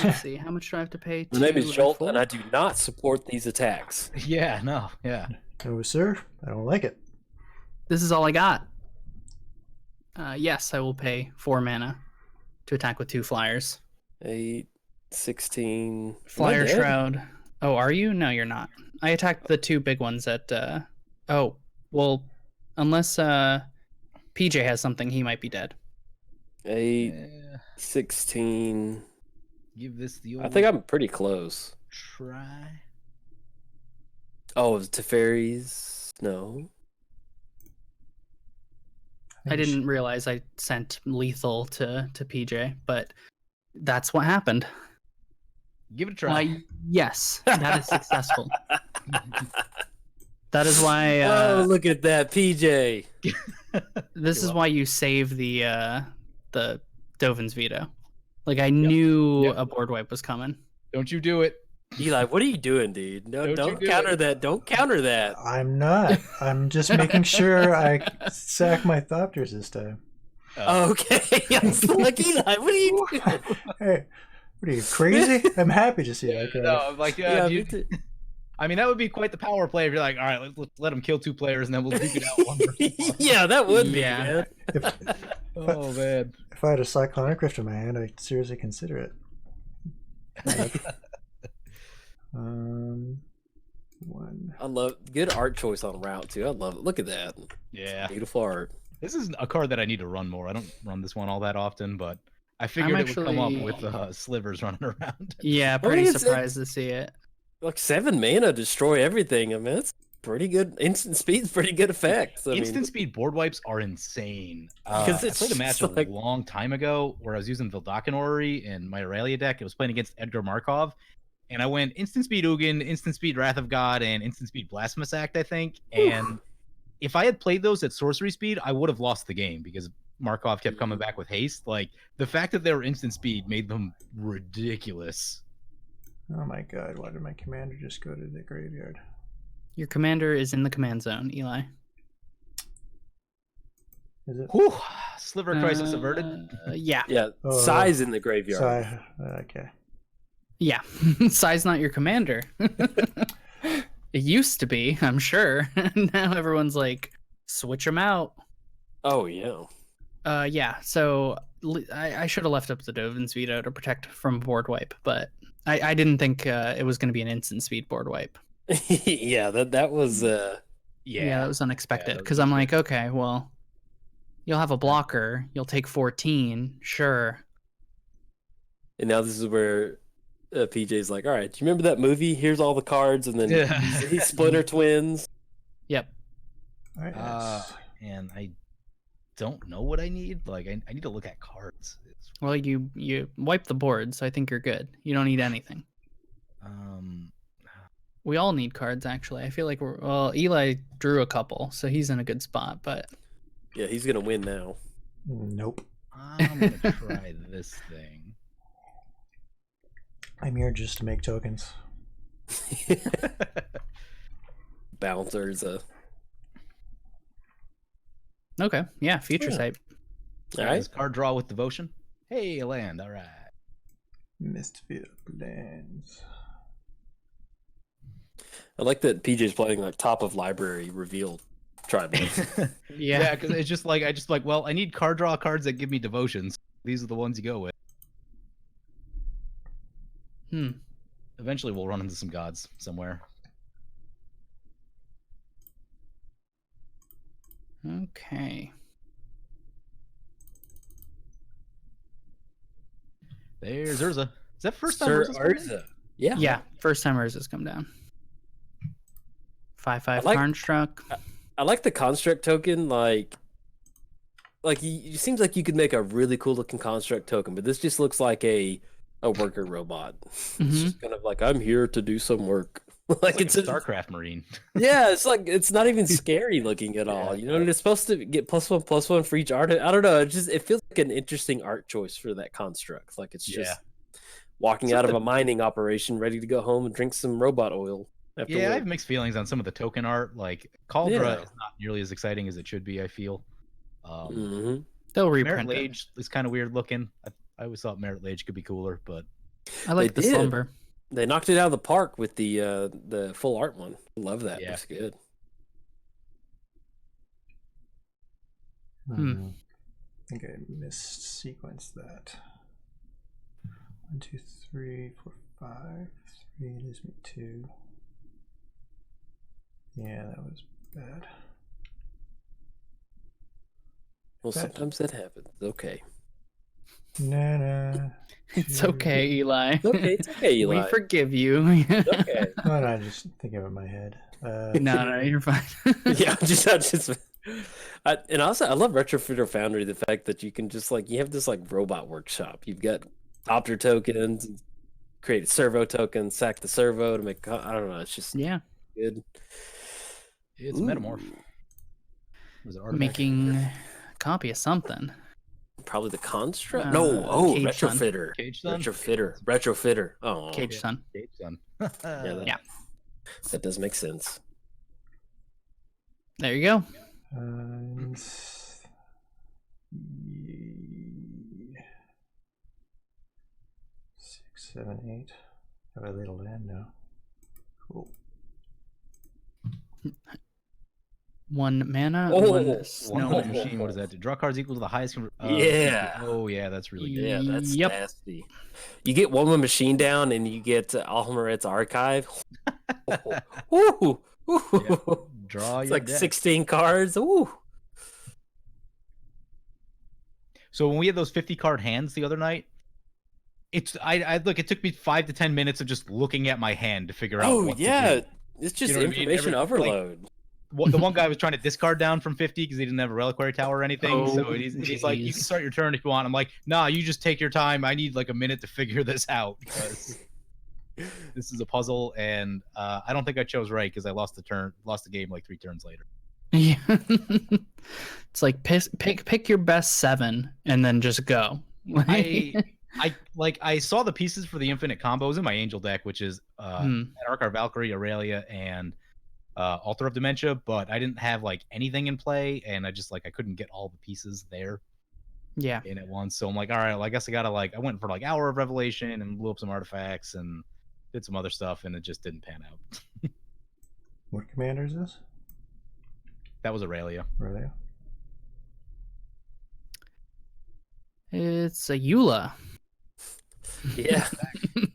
Let's see, how much do I have to pay? My name is to Jolt, full? and I do not support these attacks. Yeah, no, yeah. No, sir. I don't like it. This is all I got. Yes, I will pay 4 mana to attack with 2 flyers. 8, 16. Flyer Am I dead? Shroud. Oh, are you? No, you're not. I attacked the 2 big ones at. Oh, well, unless PJ has something, he might be dead. 8, Yeah. 16. Give this the old I think I'm pretty close. try. Oh, Teferi's? No. I didn't realize I sent lethal to PJ, but that's what happened. Give it a try. Why, yes, that is successful. That is why. Oh, look at that, PJ. This is why you save the Dovin's veto. Like I knew a board wipe was coming. Don't you do it. Eli, what are you doing, dude? No, Don't you don't do counter it. that. Don't counter that. I'm not. I'm just making sure I sack my Thopters this time. Okay, I'm still like Eli. What are you doing? Hey, what are you, crazy? I'm happy to see it. No, I'm like, Yeah, you- I mean, that would be quite the power play if you're like, all right, let's let him kill 2 players and then we'll duke it out one versus one. yeah, that would be. Yeah. Man. Oh, man. If I had a Cyclonic Rift in my hand, I'd seriously consider it. One. I love good art choice on route too. I love it. Look at that. Yeah. Beautiful art. This is a card that I need to run more. I don't run this one all that often, but I figured it would come up actually- with slivers running around. Yeah, Well, pretty it's- surprised to see it. Like 7 mana, destroy everything. I mean, it's pretty good. Instant speed's pretty good effect. I Instant mean, speed board wipes are insane. Because I it's played a match just like- a long time ago where I was using Vildakan Orrery in my Aurelia deck. It was playing against Edgar Markov. And I went instant speed Ugin, instant speed Wrath of God, and instant speed Blasphemous Act, I think. And if I had played those at sorcery speed, I would have lost the game because Markov kept coming back with haste. Like, the fact that they were instant speed made them ridiculous. Oh my god, why did my commander just go to the graveyard? Your commander is in the command zone, Eli. Is it? Whew. Sliver Crisis averted. Yeah. yeah, Oh. size in the graveyard. So okay. Yeah. Sai's not your commander. It used to be, I'm sure. Now everyone's like, switch them out. Oh yeah. Yeah, so I should have left up the Dovin's veto to protect from board wipe, but I didn't think it was going to be an instant speed board wipe. yeah, that was Yeah, that was unexpected that because was I'm like, okay, well, you'll have a blocker, you'll take 14, sure. and now this is where PJ's like, all right, do you remember that movie? Here's all the cards, and then Yeah. he's Splinter Twins. Yep. All right. And I don't know what I need. Like, I need to look at cards. Well, you wipe the board, so I think you're good. You don't need anything. We all need cards, actually. I feel like Eli drew a couple, so he's in a good spot, but Yeah, he's gonna win now. Nope. I'm gonna try this thing. I'm here just to make tokens. Bouncers. Okay, yeah, future Yeah. sight. All right. Guys, card draw with devotion. Hey, a land. All right. Mistfield Lands. I like that PJ's playing like top of library revealed tribal. Yeah. because it's just like well, I need card draw cards that give me devotions. These are the ones you go with. Eventually, we'll run into some gods somewhere. Okay. There's Urza. Is that first time Sir Urza's coming in? Urza. Yeah. Yeah, first timers has come down. 5/5 I like- construct. I like the construct token. Like it seems like you could make a really cool looking construct token, but this just looks like a worker robot. It's just kind of like, I'm here to do some work. like It's it's like a StarCraft Marine. Yeah, it's like it's not even scary looking at all. You know, and it's supposed to get +1/+1 for each art. I don't know. It feels like an interesting art choice for that construct. Like it's just walking It's out of the- a mining operation, ready to go home and drink some robot oil. After Yeah, I work. have mixed feelings on some of the token art. Like Caldra Yeah. is not nearly as exciting as it should be, I feel. Mhm. They'll Merit reprint it. Lage is kind of weird looking. I always thought Merit Lage could be cooler, but I like They the did. slumber. They knocked it out of the park with the full art one. Love that. Yeah. It's good. I think I missequenced that. 1, 2, 3, 4, 5. 3 leaves me 2. Yeah, that was bad. Well, That- sometimes that happens. Okay. Nah. It's 2. okay, Eli. It's okay, Eli. We forgive you. Okay. No, I just think of it in my head. no, you're fine. Yeah, and also I love Retrofitter Foundry. The fact that you can just you have this robot workshop. You've got opter tokens, create a servo token, sack the servo to make. I don't know. It's just Yeah, good. it's a metamorph. Was it artifact? making a copy of something. Probably the construct. Cage Sun. Retrofitter. Cage Sun? Retrofitter. Oh, Cage Sun. Cage Sun. Yeah. That does make sense. There you go. And 6, 7, 8. Have a little land now. Cool. 1 mana, Oh, 1 snow. One machine. What does that do? Draw cards equal to the highest. Yeah. Oh yeah, that's really good. Yeah, that's Yep. nasty. You get one machine down, and you get Almaret's archive. Ooh, ooh. Draw It's your like deck. 16 cards. Ooh. So when we had those 50 card hands the other night, I look. It took me 5 to 10 minutes of just looking at my hand to figure out. Oh what yeah, To do. it's just You know what I mean? information overload. The one guy was trying to discard down from 50 because he didn't have a reliquary tower or anything. So Oh, he's like, you can jeez. start your turn if you want. I'm like, nah, you just take your time. I need like a minute to figure this out because this is a puzzle, and I don't think I chose right because I lost the game like 3 turns later. Yeah. It's like pick your best 7 and then just go. I saw the pieces for the infinite combos in my angel deck, which is Anarch, Valkyrie, Aurelia, and Altar of Dementia, but I didn't have like anything in play, and I just I couldn't get all the pieces there Yeah. in at once. So I'm like, all right, well, I guess I gotta I went for Hour of Revelation and blew up some artifacts and did some other stuff, and it just didn't pan out. What commander is this? That was Aurelia. Really? It's Ayula. Yeah,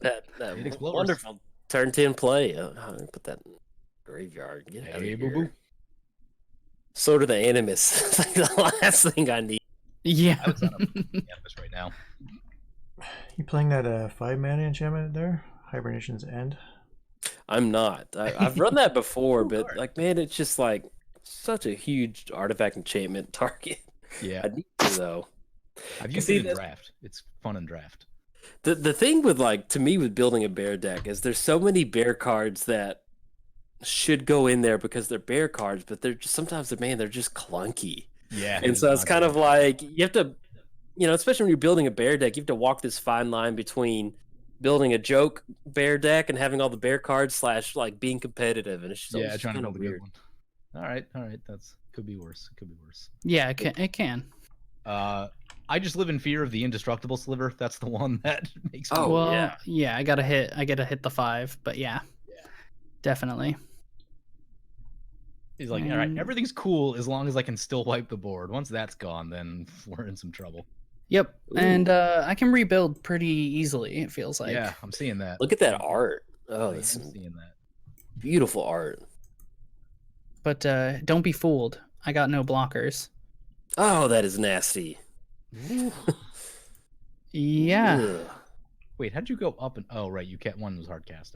that It explodes. wonderful turn 10 play. Put that in graveyard. Get out of Hey, here. boo-boo. So do the Animus. Like the last thing I need. Yeah. I was on a campus right now. You playing that 5 mana enchantment there? Hibernation's End? I'm not. I've run that before, Cool but card. man, it's just such a huge artifact enchantment target. Yeah, I need to though. I've You used see it in this- draft. It's fun in draft. The thing with to me with building a bear deck is there's so many bear cards that should go in there because they're bear cards, but they're just sometimes they're just clunky. Yeah, And so it's kind of like you have to, especially when you're building a bear deck, you have to walk this fine line between building a joke bear deck and having all the bear cards / like being competitive, and it's just Yeah, trying to kind build of a good weird. one. All right. That's could be worse. Could be worse. Yeah, it can. I just live in fear of the indestructible sliver. That's the one that makes me. Oh, well, yeah. I gotta hit the 5, but yeah, definitely. He's like, all right, everything's cool as long as I can still wipe the board. Once that's gone, then we're in some trouble. Yep, Ooh. and I can rebuild pretty easily. It feels like. Yeah, I'm seeing that. Look at that art. Oh, I'm that's some seeing that. beautiful art. But don't be fooled. I got no blockers. Oh, that is nasty. Yeah. Ugh. Wait, how'd you go up and? Oh, right, you kept one was hard cast.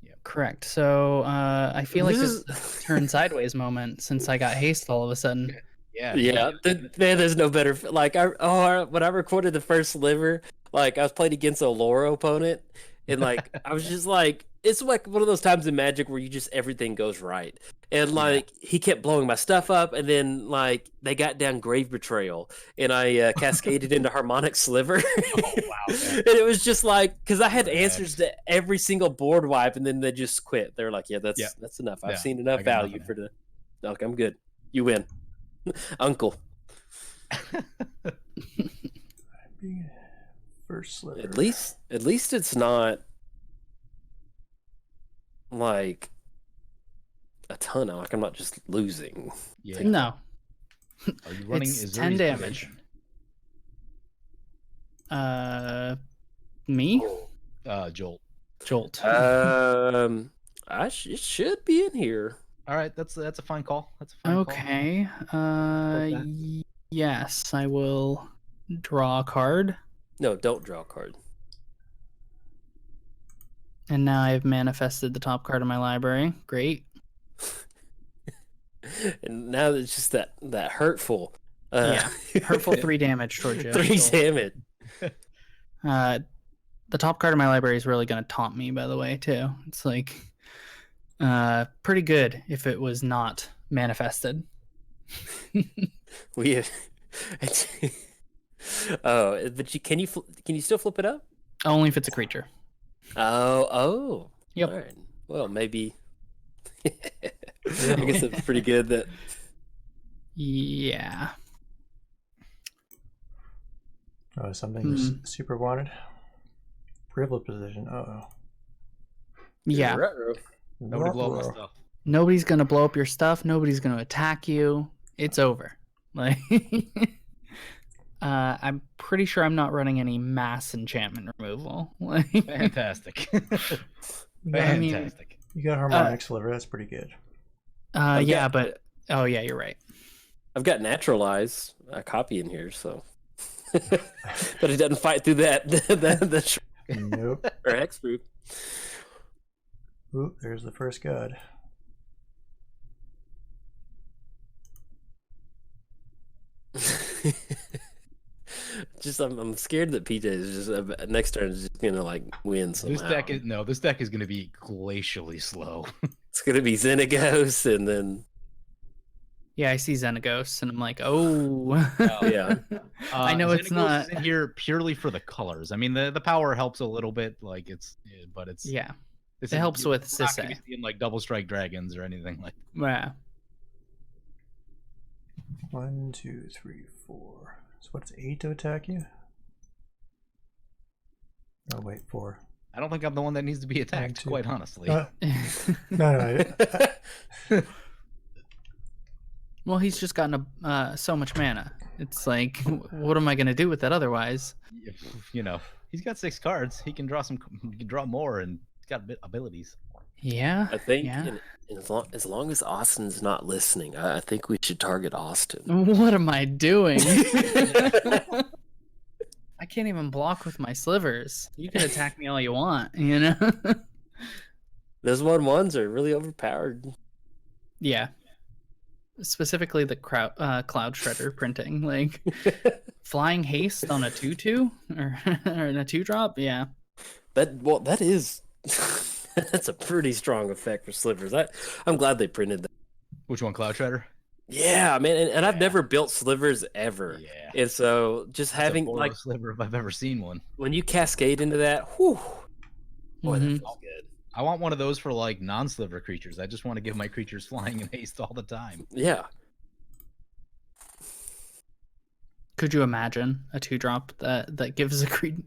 Yeah. Correct. So I feel like This this turn sideways moment since I got haste all of a sudden. Yeah. Yeah, man, there's no better. Like, when I recorded the first Sliver, like, I was playing against a lore opponent, and like, I was just like, it's like one of those times in Magic where you just everything goes right, and like, he kept blowing my stuff up, and then like, they got down Grave Betrayal, and I cascaded into Harmonic Sliver. Oh, wow. And it was just like, because I had answers to every single board wipe, and then they just quit. They're like, yeah, that's enough. I've seen enough value for the. Okay, I'm good. You win. Uncle. First Sliver. At least it's not like a ton of, like, I'm not just losing. Yeah. No, Are you running? it's Is 10 damage. Me? Jolt. Jolt. It should be in here. All right, that's a fine call. That's a fine Okay. Yes, I will draw a card. No, don't draw a card. And now I've manifested the top card of my library. Great. And now it's just that hurtful. Hurtful 3 damage towards you. 3 Jolt. damage. The top card of my library is really going to taunt me, by the way, too. It's like pretty good if it was not manifested. We have. Oh, but can you still flip it up? Only if it's a creature. Oh. Yep. All right. Well, maybe. I guess it's pretty good that. Yeah. Oh, something super wanted. Privileged position. Uh-oh. Yeah. Nobody blow up my stuff. Nobody's going to blow up your stuff. Nobody's going to attack you. It's over. Like, I'm pretty sure I'm not running any mass enchantment removal. Like, Fantastic. I mean, Fantastic. You got Harmonic Sliver. That's pretty good. yeah, but oh yeah, you're right. I've got Naturalize, a copy in here, so. But it doesn't fight through that Nope. or Hexproof. Oop, there's the first god. Just I'm scared that PJ is just next turn is just gonna like win somehow. This deck is gonna be glacially slow. It's gonna be Xenagos and then Yeah, I see Xenagos, and I'm like, oh. yeah. I know it's Xenagos not is in here purely for the colors. I mean, the power helps a little bit, like but it's yeah. It helps with Sisay. Not gonna be Sisay. seeing like double strike dragons or anything like. Yeah. 1, 2, 3, 4. So what's 8 to attack you? Oh wait, 4. I don't think I'm the one that needs to be attacked, two. quite honestly. No. Well, he's just gotten so much mana. It's like, what am I gonna do with that otherwise? You know, he's got 6 cards. He can draw more, and he's got abilities. Yeah. I think Yeah. as long as Austin's not listening, I think we should target Austin. What am I doing? I can't even block with my slivers. You can attack me all you want, you know? Those 1/1s are really overpowered. Yeah. Specifically the Cloud Shredder printing. Like, flying haste on a 2/2 or in a 2-drop? Yeah. That is that's a pretty strong effect for slivers. I'm glad they printed that. Which one, Cloud Shredder? Yeah, man, and I've never built slivers ever. Yeah. And so just That's having a like sliver if I've ever seen one. when you cascade into that, whew, Boy, that Mhm. feels good. I want one of those for like non-sliver creatures. I just want to give my creatures flying and haste all the time. Yeah. Could you imagine a 2-drop that gives the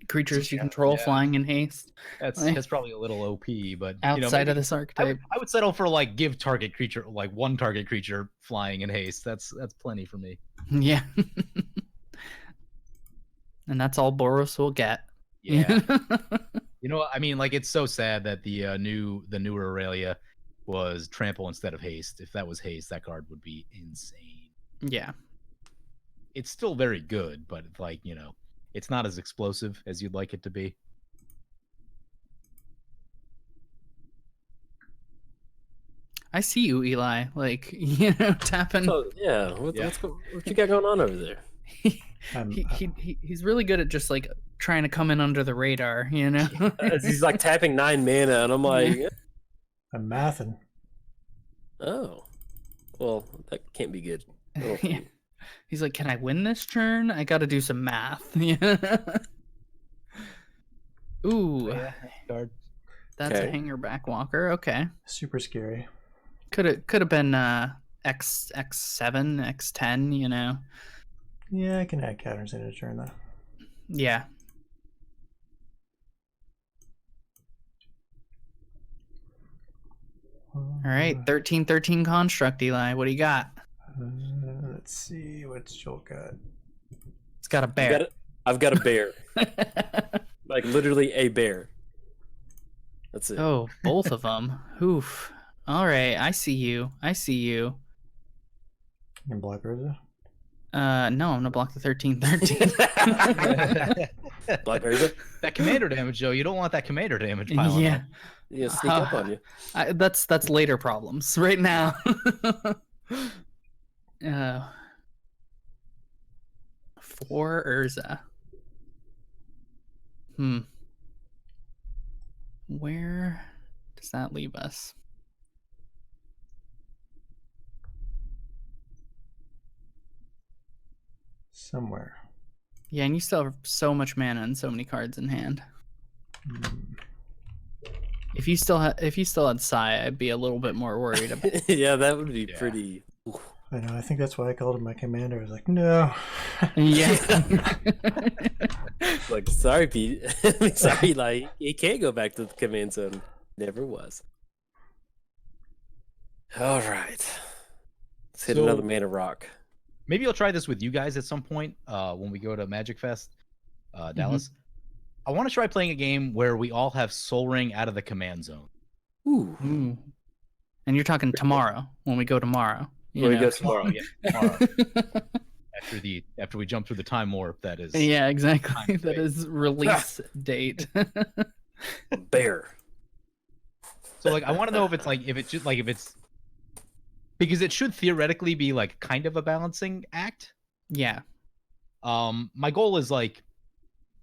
creatures you control Yeah. flying in haste That's probably a little OP, but outside maybe of this I archetype? would settle for like give target creature like one target creature flying and haste. That's plenty for me. Yeah. And that's all Boros will get. Yeah. You know, I mean, like it's so sad that the newer Aurelia was trample instead of haste. If that was haste, that card would be insane. Yeah. It's still very good, but it's like, it's not as explosive as you'd like it to be. I see you, Eli. Like, tapping. So yeah, what you got going on over there? He's really good at just like trying to come in under the radar, He's like tapping 9 mana, and I'm like, I'm mathing. oh, well, that can't be good. Oh. Yeah. He's like, can I win this turn? I got to do some math. Ooh, Card. that's a hanger back walker. Okay, Super scary. could have been X7, X10. Yeah, I can add counters in a turn though. Yeah. All right, 13/13 construct, Eli. What do you got? Let's see what's Jolt got. It's got a bear. I've got a bear. Like literally a bear. That's it. Oh, both of them. Oof. All right, I see you. You can block Urza. No, I'm gonna block the 13/13. Black Urza? That commander damage, Joe. You don't want that commander damage piling Yeah, up. Yeah, sneak up on you. that's later problems. Right now. 4 Urza. Where does that leave us? Somewhere. Yeah, and you still have so much mana and so many cards in hand. If you still had Sai, I'd be a little bit more worried about. Yeah, that would be pretty. I know. I think that's why I called him my commander. I was like, no. Yeah. Like, sorry, Pete. Sorry, like, he can't go back to the command zone. Never was. All right. Let's hit another mana rock. Maybe I'll try this with you guys at some point when we go to Magic Fest, Dallas. I want to try playing a game where we all have Soul Ring out of the command zone. Ooh. And you're talking tomorrow, when we go tomorrow. When we go tomorrow, Tomorrow. After we jump through the time warp, that is. Yeah, exactly. That is release date. Bear. So like, I want to know if it's because it should theoretically be like kind of a balancing act. Yeah. My goal is like,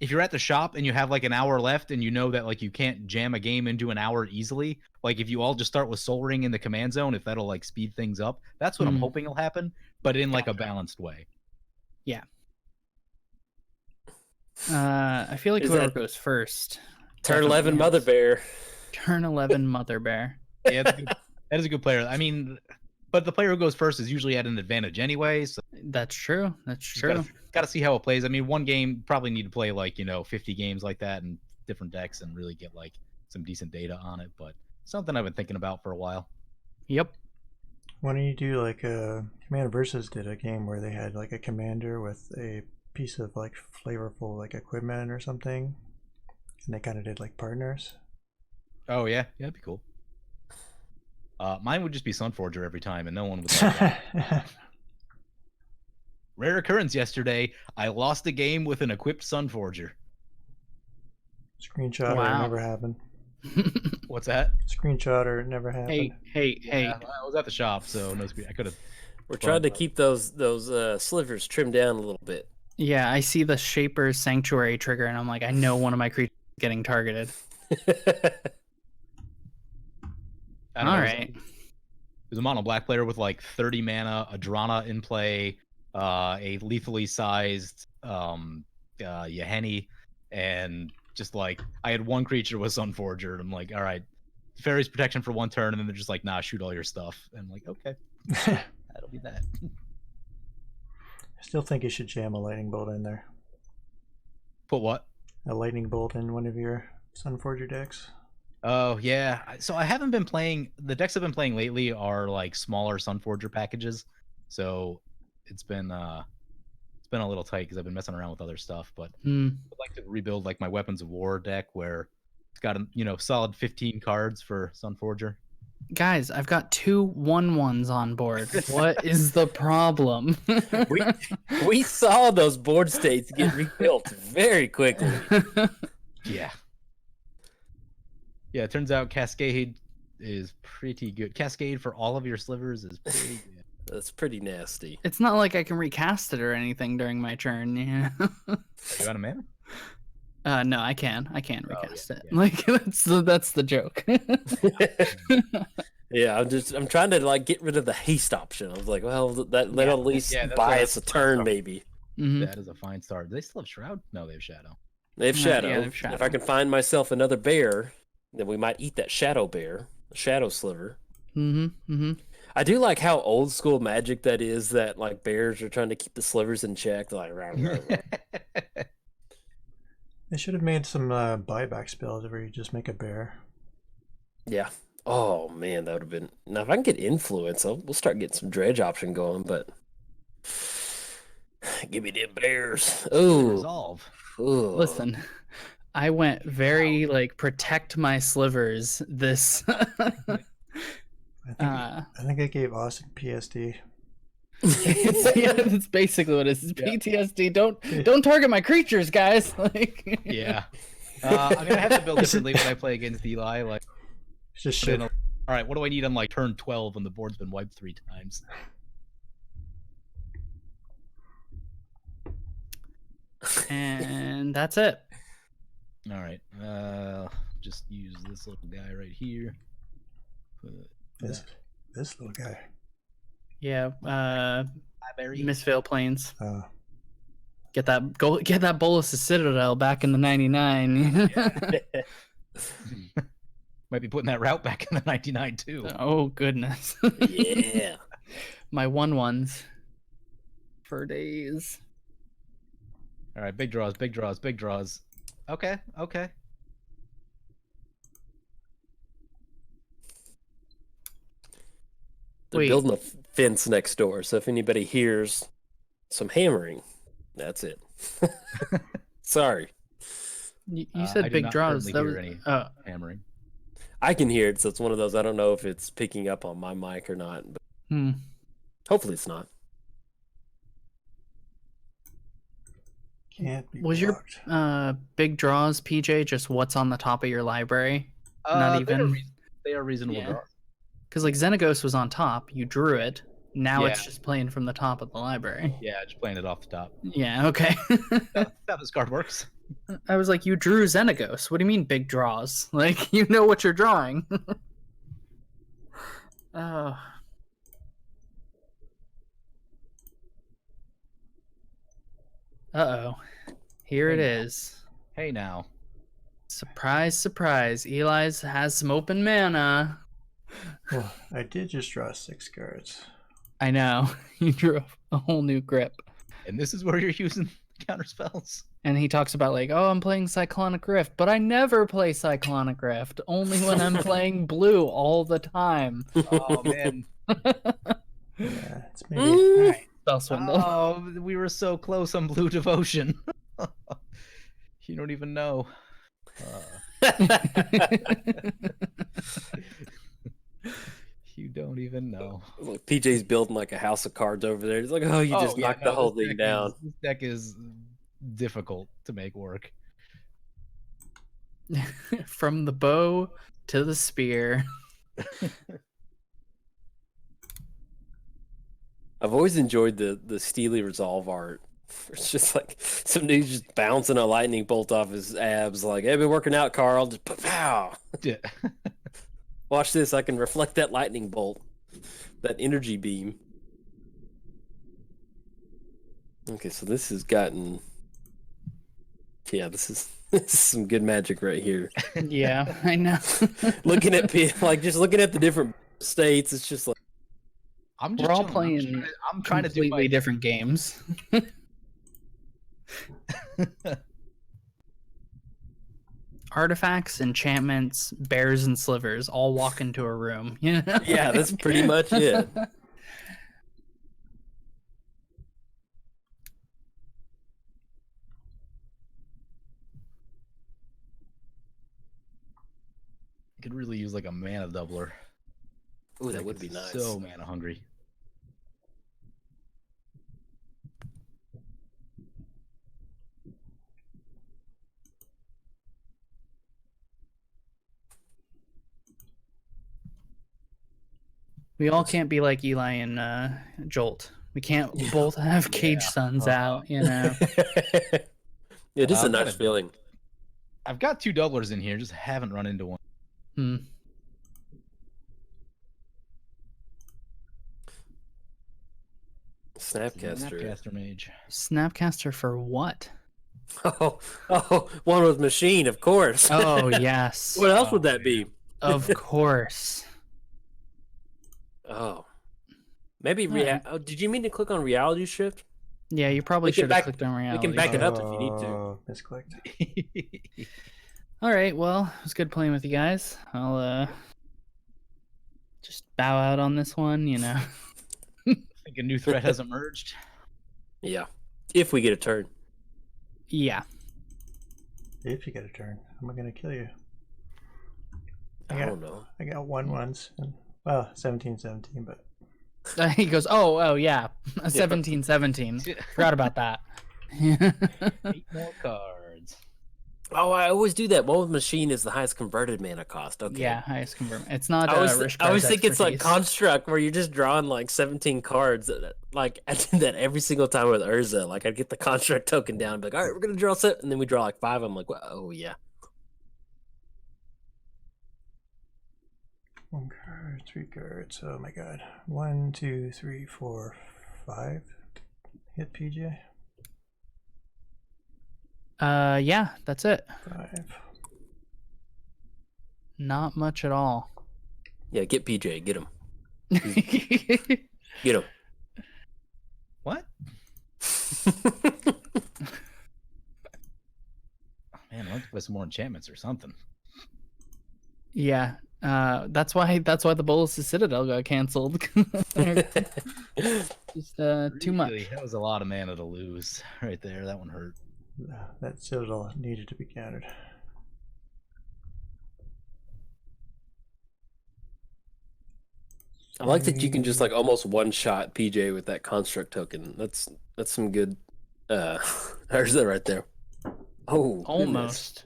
if you're at the shop and you have like an hour left and you know that like you can't jam a game into an hour easily, like if you all just start with Soul Ring in the command zone, if that'll like speed things up, that's what I'm hoping will happen, but in like a balanced way. Yeah. I feel like whoever goes first. Turn 11 Mother Bear. Turn 11 Mother Bear. Yeah, that is a good player. I mean, but the player who goes first is usually at an advantage anyway. So that's true. That's true. Got to see how it plays. I mean, one game probably need to play like 50 games like that in different decks and really get like some decent data on it. But something I've been thinking about for a while. Yep. Why don't you do like Commander Versus did a game where they had like a commander with a piece of like flavorful like equipment or something, and they kind of did like partners. Oh yeah, that'd be cool. Mine would just be Sunforger every time, and no one would like that. Rare occurrence yesterday. I lost a game with an equipped Sunforger. Screenshot or it never happened. What's that? Screenshot or it never happened. Hey. I was at the shop, so no screen. I could have. We're trying to keep those slivers trimmed down a little bit. Yeah, I see the Shaper's Sanctuary trigger, and I'm like, I know one of my creatures is getting targeted. All right. There's a mono black player with like 30 mana, a Drana in play, a lethally sized Yaheni, and just like I had one creature with Sunforger, and I'm like, all right, Fairy's protection for 1 turn, and then they're just like, nah, shoot all your stuff. And I'm like, okay, that'll be that. I still think you should jam a lightning bolt in there. Put what? A lightning bolt in one of your Sunforger decks. Oh yeah. So I haven't been playing. The decks I've been playing lately are like smaller Sunforger packages. So it's been a little tight because I've been messing around with other stuff. But I'd like to rebuild like my Weapons of War deck where it's got a solid 15 cards for Sunforger. Guys, I've got 2 1/1s on board. What is the problem? We saw those board states get rebuilt very quickly. Yeah. Yeah, it turns out Cascade is pretty good. Cascade for all of your slivers is pretty good. That's pretty nasty. It's not like I can recast it or anything during my turn. Yeah. You got a mana? No, I can. I can recast it. Yeah. Like that's the joke. Yeah, I'm trying to like get rid of the haste option. I was like, well, that'll at least buy us a turn, maybe. That is a fine start. Do they still have Shroud? No, they have Shadow. They have Shadow. Yeah, they have Shadow. If I can find myself another bear, then we might eat that Shadow bear, a Shadow Sliver. I do like how old school Magic that is. That like bears are trying to keep the slivers in check. Like, They should have made some buyback spells where you just make a bear. yeah. Oh man, that would have been. Now if I can get influence, we'll start getting some dredge option going. But give me them bears. Oh, Resolve. Listen, I went very like protect my slivers. This. I think I gave Austin PSD. That's basically what it is. It's PTSD. Don't target my creatures, guys. Like. Yeah. I'm gonna have to build differently when I play against Eli. Like, Just shit. all right, what do I need on like turn 12 when the board's been wiped 3 times? And that's it. All right. Just use this little guy right here. This little guy. Yeah. Mistvale Plains. Oh. Get that Bolas' Citadel back in the 99. Might be putting that route back in the 99 too. Oh goodness. Yeah. My 1/1s for days. All right, big draws, big draws, big draws. Okay. They're building a fence next door, so if anybody hears some hammering, that's it. Sorry. You said big draws. That was any hammering. I can hear it, so it's one of those. I don't know if it's picking up on my mic or not, but hopefully it's not. Can't be Was blocked. your big draws, PJ, just what's on the top of your library? Not even. They are reasonable draws. Because like Xenagos was on top, you drew it. Now it's just playing from the top of the library. Yeah, just playing it off the top. Yeah, okay. That's how this card works. I was like, you drew Xenagos. What do you mean big draws? Like, you know what you're drawing. Oh. Uh-oh. Here it is. Hey now. Surprise, surprise. Eli's has some open mana. Well, I did just draw 6 cards. I know. You drew a whole new grip. And this is where you're using counter spells. And he talks about like, oh, I'm playing Cyclonic Rift, but I never play Cyclonic Rift. Only when I'm playing blue all the time. Oh man. Yeah, it's maybe. All right, spell swindle. Oh, we were so close on Blue Devotion. You don't even know. You don't even know. Look, PJ's building like a house of cards over there. He's like, oh, you just knocked the whole thing down. This deck is difficult to make work. From the bow to the spear. I've always enjoyed the Steely Resolve art. It's just like some dude just bouncing a lightning bolt off his abs. Like, hey, been working out, Carl. Just pow. Yeah. Watch this. I can reflect that lightning bolt, that energy beam. Okay, so this has gotten Yeah, this is some good magic right here. Yeah, I know. Looking at just looking at the different states, it's just like I'm just We're all chilling. playing I'm trying to do completely my different games. Artifacts, enchantments, bears, and slivers all walk into a room. You know? yeah, that's pretty much it. could really use like a mana doubler. Ooh, that would be nice. So mana hungry. We all can't be like Eli and Jolt. We can't both have Cage Suns out, you know. Yeah, this is a I've got nice feeling. I've got 2 doublers in here, just haven't run into one. Hmm. Snapcaster. Snapcaster mage. Snapcaster for what? Oh, one with machine, of course. Oh, yes. What else would that be? Of course. Oh, maybe Yeah. oh, did you mean to click on reality shift? Yeah, you probably We can should have back- clicked on reality. We can back it Shift. up if you need to. Oh, misclicked. All right, well, it was good playing with you guys. I'll just bow out on this one, you know. think a new threat has emerged. Yeah, if we get a turn. Yeah. If you get a turn, am I gonna kill you? I don't know. I got 1/1s and well, 17/17, but He goes, oh, yeah, 17/17. Forgot about that. 8 more cards. Oh, I always do that. One with machine is the highest converted mana cost. Okay. Yeah, highest conversion. It's not. I always Rishkar's think it's like expertise. construct where you're just drawing like 17 cards. Like I did that every single time with Urza. Like I'd get the construct token down, and be like, all right, we're gonna draw set, and then we draw like 5. I'm like, well, oh yeah. 1 card, 3 cards. Oh my god. 1, 2, 3, 4, 5. Hit PJ. Yeah, that's it. 5. Not much at all. Yeah, get PJ, get him, get him. What? Man, I want to play some more enchantments or something. Yeah, that's why the Bolus' Citadel got canceled. Just too much. Really, that was a lot of mana to lose right there. That one hurt. That Citadel needed to be countered. I like that you can just like almost one shot PJ with that construct token. That's some good. There's that right there. Oh, goodness. Almost.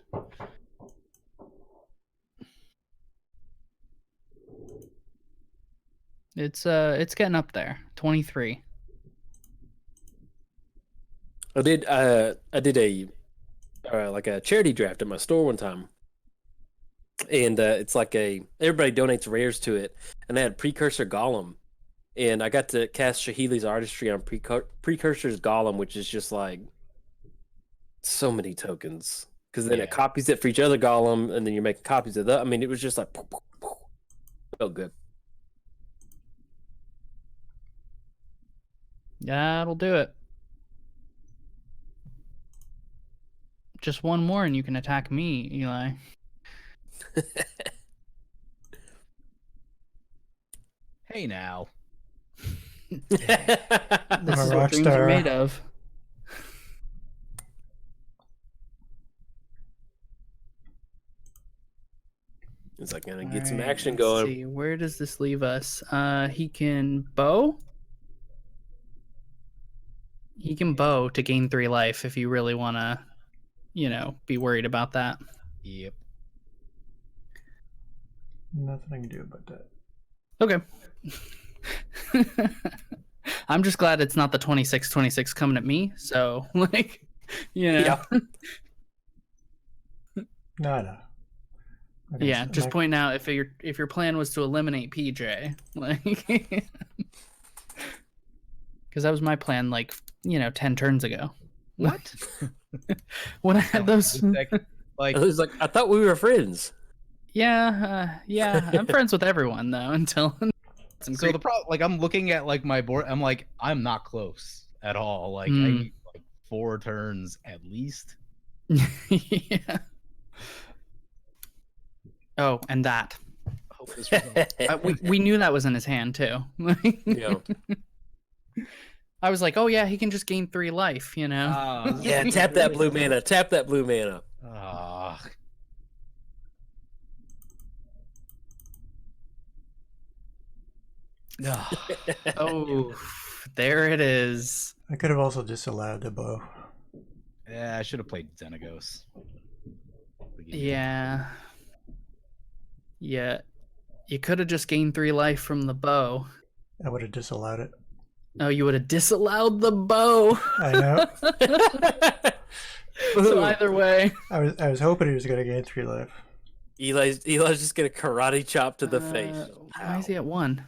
It's getting up there. 23. I did a like a charity draft at my store one time, and it's like everybody donates rares to it, and I had Precursor Golem, and I got to cast Shahili's Artistry on Precursor's Golem, which is just like so many tokens, because then it copies it for each other Golem, and then you're making copies of that. I mean, it was just like felt good. That'll do it. Just one more and you can attack me, Eli. Hey now. This I'm a is rock what dreams are star. made of. It's like gonna get some Alright, action let's going. see. Where does this leave us? He can bow. He can bow to gain 3 life if you really want to, be worried about that. Yep. Nothing I can do about that. Okay. I'm just glad it's not the 26/26 coming at me. So, Yeah. No. Okay, Yeah, so just pointing out if your plan was to eliminate PJ, because that was my plan 10 turns ago. What? When I had those, Like, I was like, I thought we were friends. yeah, I'm friends with everyone though until some so the problem, like, I'm looking at like my board. I'm like, I'm not close at all. Like, I need like 4 turns at least. yeah. Oh, and that. Hope this resolves. We knew that was in his hand too. Yeah. I was like, oh yeah, he can just gain 3 life, you know. Yeah, tap that blue mana. Tap that blue mana. Oh, there it is. I could have also disallowed the bow. Yeah, I should have played Xenagos. Yeah. Yeah. You could have just gained 3 life from the bow. I would have disallowed it. Oh, you would have disallowed the bow. I know. So either way. I was hoping he was going to gain 3 life. Eli's just gonna karate chop to the face. Why is he at 1?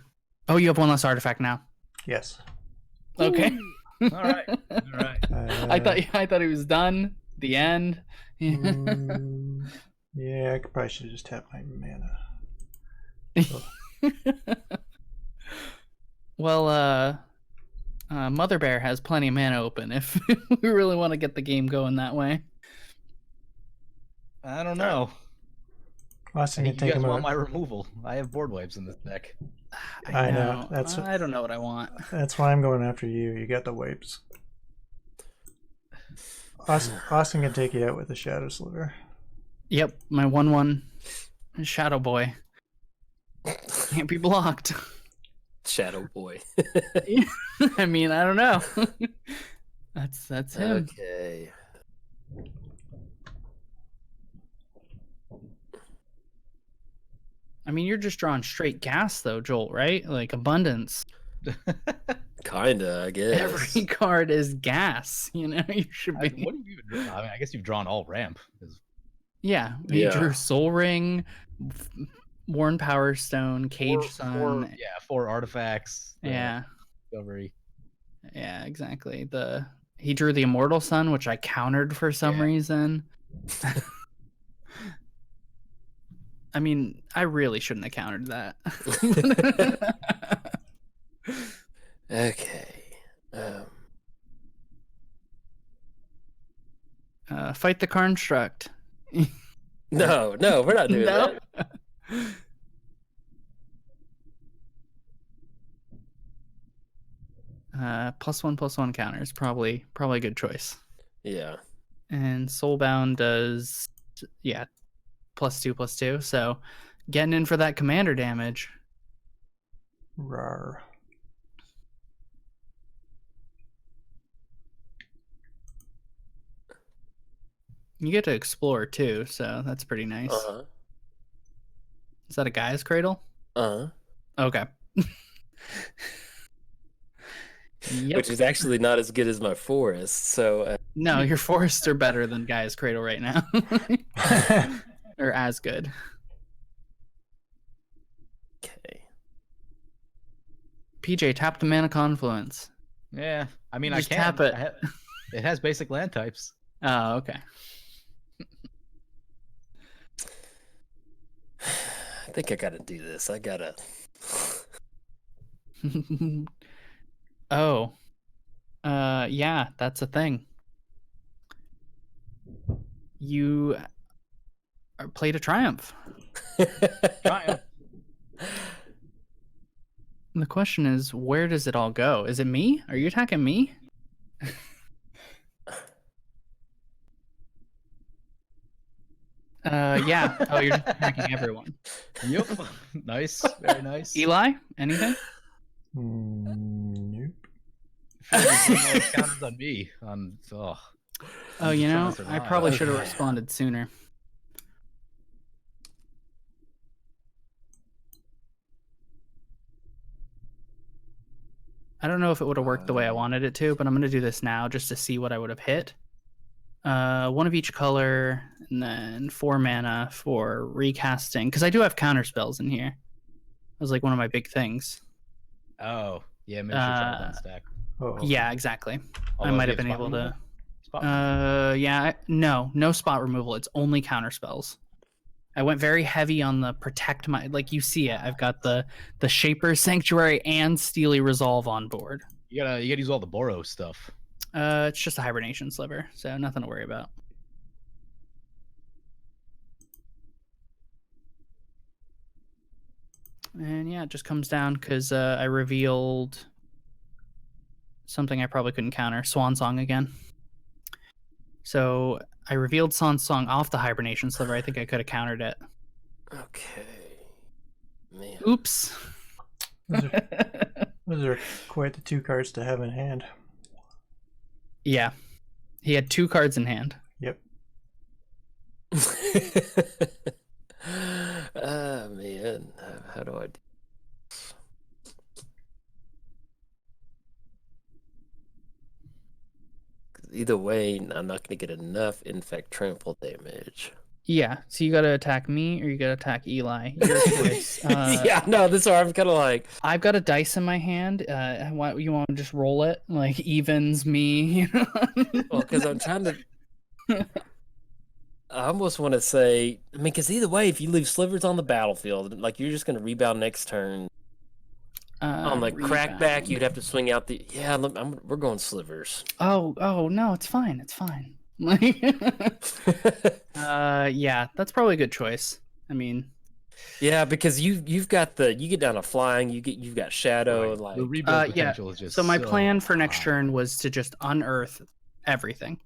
Oh, you have 1 less artifact now. Yes. Okay. All right. I thought he was done. The end. Yeah, I probably should have just tapped my mana. Well, Mother Bear has plenty of mana open if we really want to get the game going that way. I don't know. Austin Hey, can you take guys him want out. my removal? I have board wipes in this deck. I know. I don't know what I want. That's why I'm going after you. You got the wipes. Austin can take you out with the Shadow Sliver. Yep, my 1/1 Shadow Boy can't be blocked. Shadow Boy. I mean, I don't know. That's him. Okay. I mean, you're just drawing straight gas though, Jolt, right? Like abundance. Kinda, I guess. Every card is gas. You know, you should be. What have you drawn? I mean, I guess you've drawn all ramp. Yeah, you drew Soul Ring, Worn Power Stone, Cage Sun. 4 artifacts. Yeah. Discovery. Yeah, exactly. He drew the Immortal Sun, which I countered for some reason. I mean, I really shouldn't have countered that. Okay. Fight the Construct. No, we're not doing that. +1/+1 counters, probably a good choice. Yeah. And Soulbound does +2/+2. So getting in for that commander damage. Rawr. You get to explore too, so that's pretty nice. Uh-huh. Is that a Gaia's Cradle? Uh-huh. Okay. Yep. Which is actually not as good as my forest, so... No, your forests are better than Gaia's Cradle right now. Or as good. Okay. PJ, tap the Mana Confluence. Yeah, I mean, Just I can. tap it. It has basic land types. Oh, okay. I think I gotta do this. I gotta... Oh. Yeah, that's a thing. You played a Triumph. Triumph. The question is, where does it all go? Is it me? Are you attacking me? Yeah. Oh, you're attacking everyone. Yep. Nice. Very nice. Eli, anything? Nope. Counters on me. Oh, you know, I probably should have Okay. responded sooner. I don't know if it would have worked the way I wanted it to, but I'm going to do this now just to see what I would have hit. 1 of each color, and then 4 mana for recasting. Because I do have counter spells in here. That was like one of my big things. Oh, yeah, miniature trial stack. Oh. Yeah, exactly. I Although might if have been it's able fine, to... Yeah, no spot removal. It's only counter spells. I went very heavy on the protect my, like you see it. I've got the Shaper Sanctuary and Steely Resolve on board. You gotta use all the Boros stuff. It's just a hibernation sliver, so nothing to worry about. And yeah, it just comes down because I revealed something I probably couldn't counter, Swan Song again. So I revealed Swan Song off the hibernation sliver. I think I could have countered it. Okay. Man. Oops. Those are quite the 2 cards to have in hand. Yeah. He had 2 cards in hand. Yep. Man. How do I do this? Either way, I'm not going to get enough infect trample damage. Yeah, so you gotta attack me or you gotta attack Eli. Your choice. Yeah, no, this is where I'm kind of like... I've got a dice in my hand. You want to just roll it? Like, evens me, you know? Well, because I'm trying to... I almost want to say... I mean, because either way, if you leave slivers on the battlefield, like, you're just going to rebound next turn. On the crackback, you'd have to swing out the... Yeah, we're going slivers. Oh, no, it's fine. It's fine. Yeah, that's probably a good choice. I mean, yeah, because you've got you get down to flying, you've got shadow, Right. like The rebuild potential is just so my plan for next high. turn was to just unearth everything.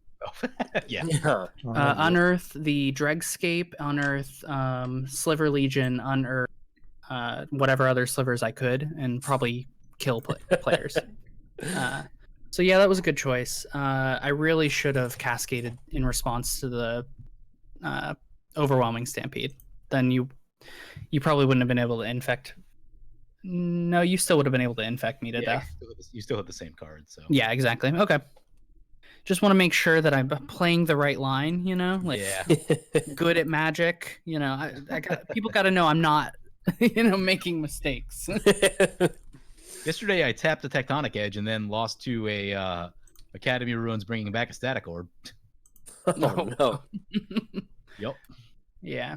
Yeah. yeah. Unearth the Dregscape, unearth Sliver Legion, unearth whatever other slivers I could, and probably kill players. So yeah, that was a good choice. I really should have cascaded in response to the overwhelming stampede. Then you probably wouldn't have been able to infect. No, you still would have been able to infect me to death. You still have the same card, so Yeah, exactly. Okay. Just want to make sure that I'm playing the right line, you know, like good at magic. You know, people got to know I'm not, making mistakes. Yesterday I tapped the Tectonic Edge and then lost to a Academy Ruins bringing back a Static Orb. Oh no. Yep. Yeah.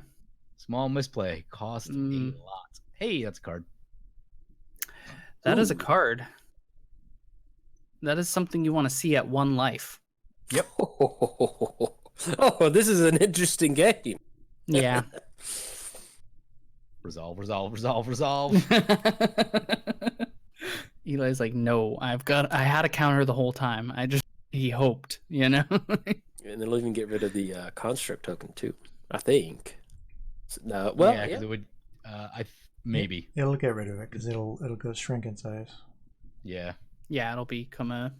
Small misplay cost a lot. Hey, that's a card. That is a card. That is something you want to see at 1 life. Yep. Oh, this is an interesting game. Yeah. Resolve. Eli's like, no, I had a counter the whole time. He hoped, And they'll even get rid of the construct token too, I think. No, well, yeah, because it would. Maybe It'll get rid of it because it'll go shrink in size. Yeah. Yeah, it'll become a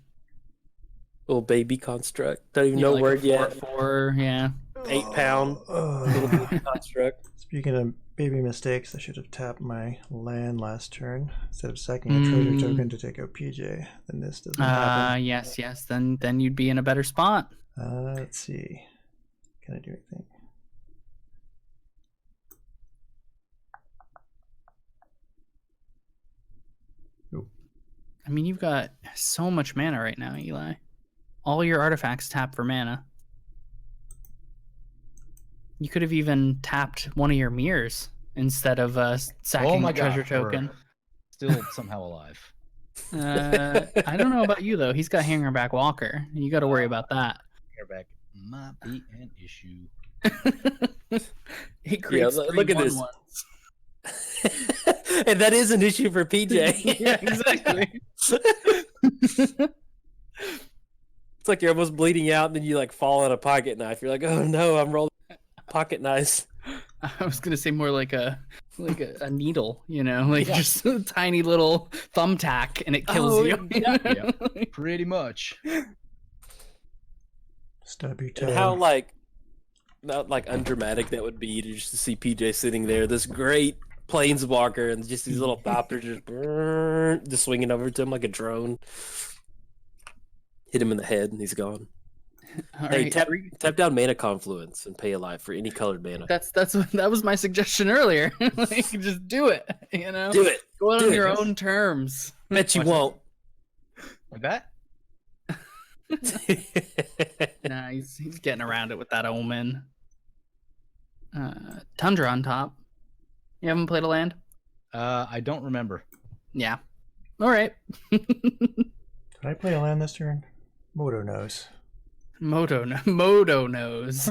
little baby construct. Don't even know like word yet. 4, yeah. 8 pound little baby construct. Speaking of baby mistakes, I should have tapped my land last turn instead of sacking a treasure token to take out PJ. Then this doesn't happen. Yes. Then you'd be in a better spot. Let's see. Can I do anything? I mean, you've got so much mana right now, Eli. All your artifacts tap for mana. You could have even tapped one of your mirrors instead of sacking the treasure token. Still somehow alive. I don't know about you, though. He's got Hangerback Walker. You got to worry about that. Hangerback might be an issue. He creates look at this. And that is an issue for PJ. Yeah, exactly. It's like you're almost bleeding out, and then you like fall on a pocket knife. You're like, oh no, I'm rolling pocket knives. I was gonna say more like a needle, just a tiny little thumbtack, and it kills you. Yeah, pretty much. Stub your toe. And how not undramatic that would be to just see PJ sitting there, this great planeswalker, and just these little thopters just swinging over to him like a drone. Hit him in the head, and he's gone. Hey, right. tap down Mana Confluence and pay a life for any colored mana. That was my suggestion earlier. Just do it. Do it. Go out on your own terms. Bet you won't. Like that? Yeah, he's getting around it with that omen. Tundra on top. You haven't played a land? I don't remember. Yeah. All right. Did I play a land this turn? Moto knows. Moto knows.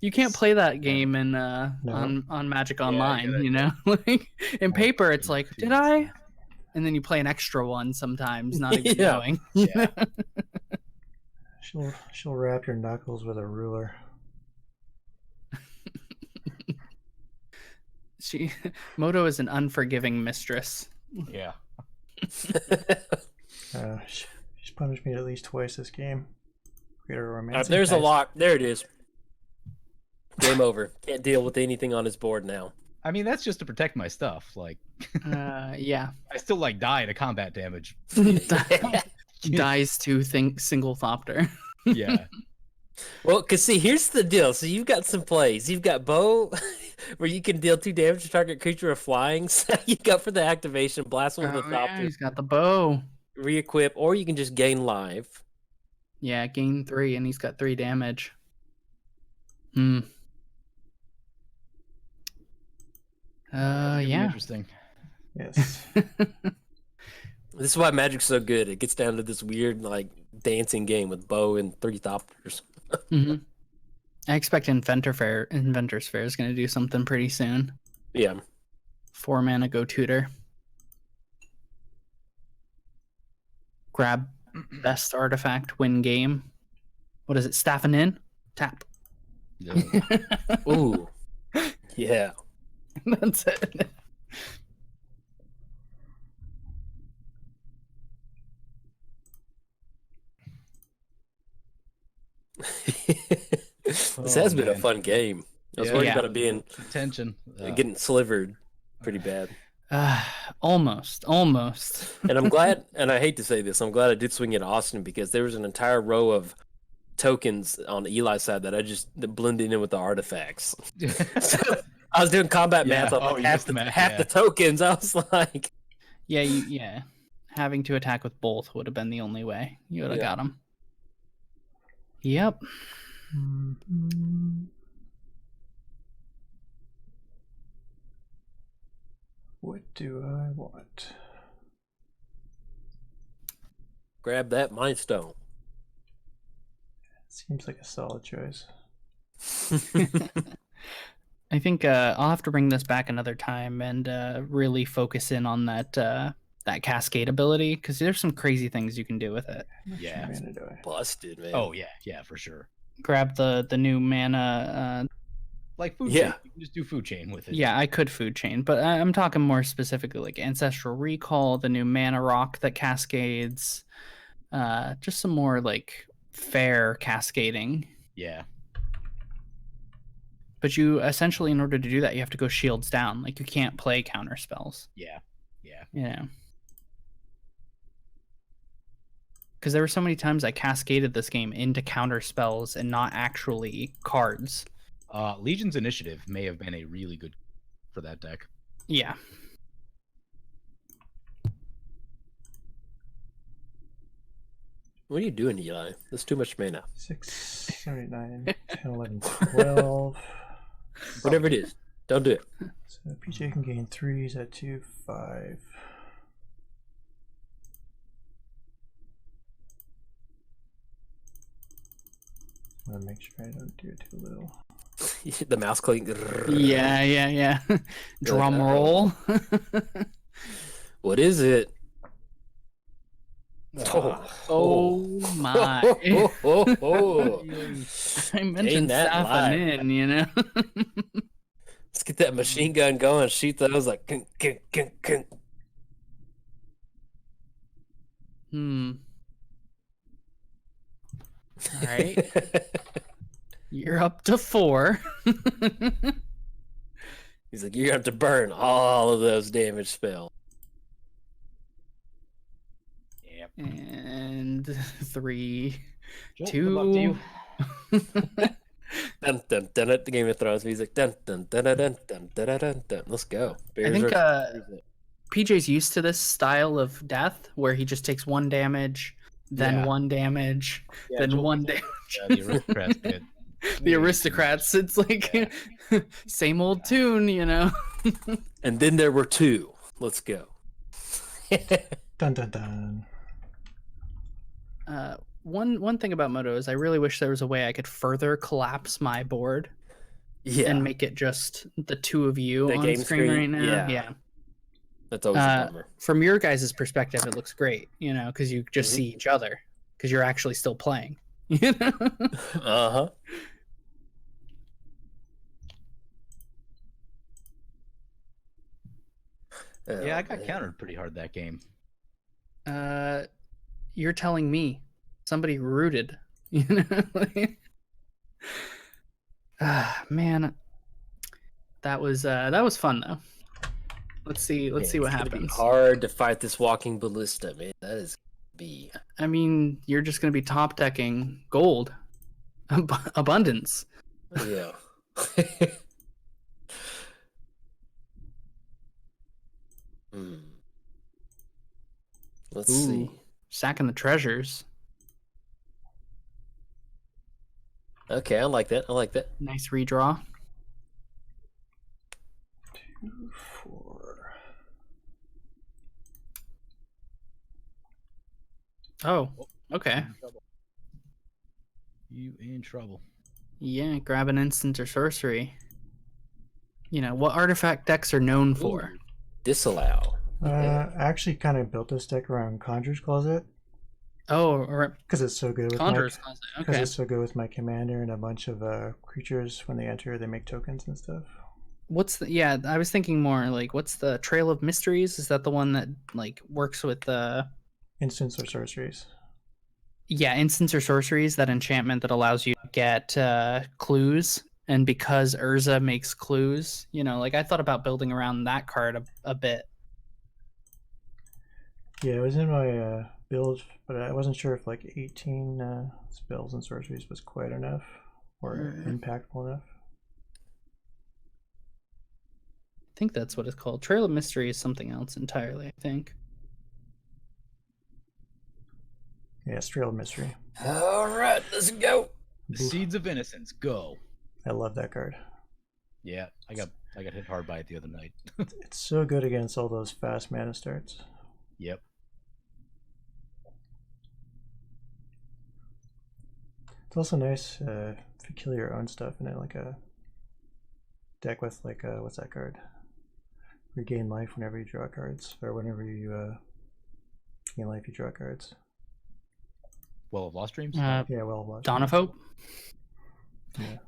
You can't play that game in on Magic Online. You know, like in paper, it's like, did I? And then you play an extra one sometimes, not even knowing. Yeah. She'll wrap your knuckles with a ruler. Moto is an unforgiving mistress. Yeah. She's punished me at least twice this game. Greater romance. There's a lot. There it is. Game over. Can't deal with anything on his board now. I mean, that's just to protect my stuff. Like, yeah. I still like die to combat damage. Dies to single thopter. Yeah. Well, because see, here's the deal. So you've got some plays. You've got bow, where you can deal 2 damage to target creature of flying. So you got for the activation, blast one with the Yeah, he's got the bow. Re-equip, or you can just gain live. Yeah, gain 3, and he's got 3 damage. Yeah. Interesting. Yes. This is why Magic's so good. It gets down to this weird, like, dancing game with bow and 3 thopters. I expect Inventor's Fair is going to do something pretty soon. Yeah. 4 mana, go tutor. Grab best artifact, win game. What is it? Staffing in? Tap. Yeah. Ooh. Yeah. That's it. This has been a fun game. I was worried about it being getting slivered pretty bad. Almost. And I'm glad, and I hate to say this, I'm glad I did swing at Austin because there was an entire row of tokens on Eli's side that I just blended in with the artifacts. So I was doing combat math on half the tokens. I was like, yeah. Having to attack with both would have been the only way. You would have got him. Yep. What do I want? grab that Mind Stone. Seems like a solid choice. I think I'll have to bring this back another time and really focus in on that that cascade ability, because there's some crazy things you can do with it. Yeah, busted, man. Oh yeah, for sure. Grab the new mana. Like food chain. You can just do food chain with it. Yeah, I could food chain, but I'm talking more specifically like Ancestral Recall, the new mana rock that cascades, just some more like fair cascading. Yeah. But you essentially, in order to do that, you have to go shields down. Like you can't play counter spells. Yeah. Yeah. Because there were so many times I cascaded this game into counter spells and not actually cards. Legion's Initiative may have been a really good for that deck. Yeah. What are you doing, Eli? That's too much mana. 6, 7, 8, 9, 10, 11, 12. Whatever it is, don't do it. So PJ can gain 3s at 2, 5. I want to make sure I don't do it too little. The mouse click. Yeah. Drum roll. What is it? Oh my. I mentioned Safanin, you know? Let's get that machine gun going. Shoot those like. All right. You're up to 4. He's like, you're gonna have to burn all of those damage spells. Yep. And 3, Jolt, 2. Dun dun dun at the Game of Thrones music. Dun dun dun dun dun dun dun dun dun. Let's go. I think PJ's used to this style of death where he just takes 1 damage, then Yeah. 1 damage, Yeah, then Jolt 1 was damage. Yeah, the aristocrats get The way aristocrats, it's like Yeah. same old tune, you know. And then there were 2. Let's go. Dun dun dun. One thing about Moto is I really wish there was a way I could further collapse my board Yeah. and make it just the 2 of you The on game screen screen, right now. yeah. That's always a bummer. From your guys' perspective, it looks great, you know, because you just Mhm. see each other because you're actually still playing. You know? Uh-huh. Yeah, Oh, I got man. countered pretty hard that game. You're telling me somebody rooted, you know? Man, that was fun though. Let's see Man, what it's gonna be happens. hard to fight this walking ballista, man. That is gonna be. I mean, you're just gonna be top decking gold, abundance. Yeah. Hmm. Let's see. Ooh, sacking the treasures. Okay, I like that. I like that. Nice redraw. 2, 4. Oh, okay. You in trouble. Yeah, grab an instant or sorcery. You know, what artifact decks are known for? Ooh, disallow. I actually kind of built this deck around Conjurer's Closet Oh, or because it's so good with Conjurer's my Closet. because Okay. it's so good with my commander and a bunch of creatures. When they enter, they make tokens and stuff. What's the yeah, I was thinking more like what's the Trail of Mysteries? Is that the one that like works with the Instants or sorceries. yeah, instants or sorceries, that enchantment that allows you to get clues. And because Urza makes clues, you know, like I thought about building around that card a bit. Yeah, it was in my build, but I wasn't sure if like 18 spells and sorceries was quite enough or impactful enough. I think that's what it's called. Trail of Mystery is something else entirely, I think. Yeah, Trail of Mystery. All right, let's go. The Seeds of Innocence, go. I love that card. Yeah, I got hit hard by it the other night. It's so good against all those fast mana starts. Yep. It's also nice if you kill your own stuff in it, like a deck with like what's that card? Regain life whenever you draw cards, or whenever you gain life, you draw cards. Well of Lost Dreams? Yeah, well, Dawn of Hope. Yeah,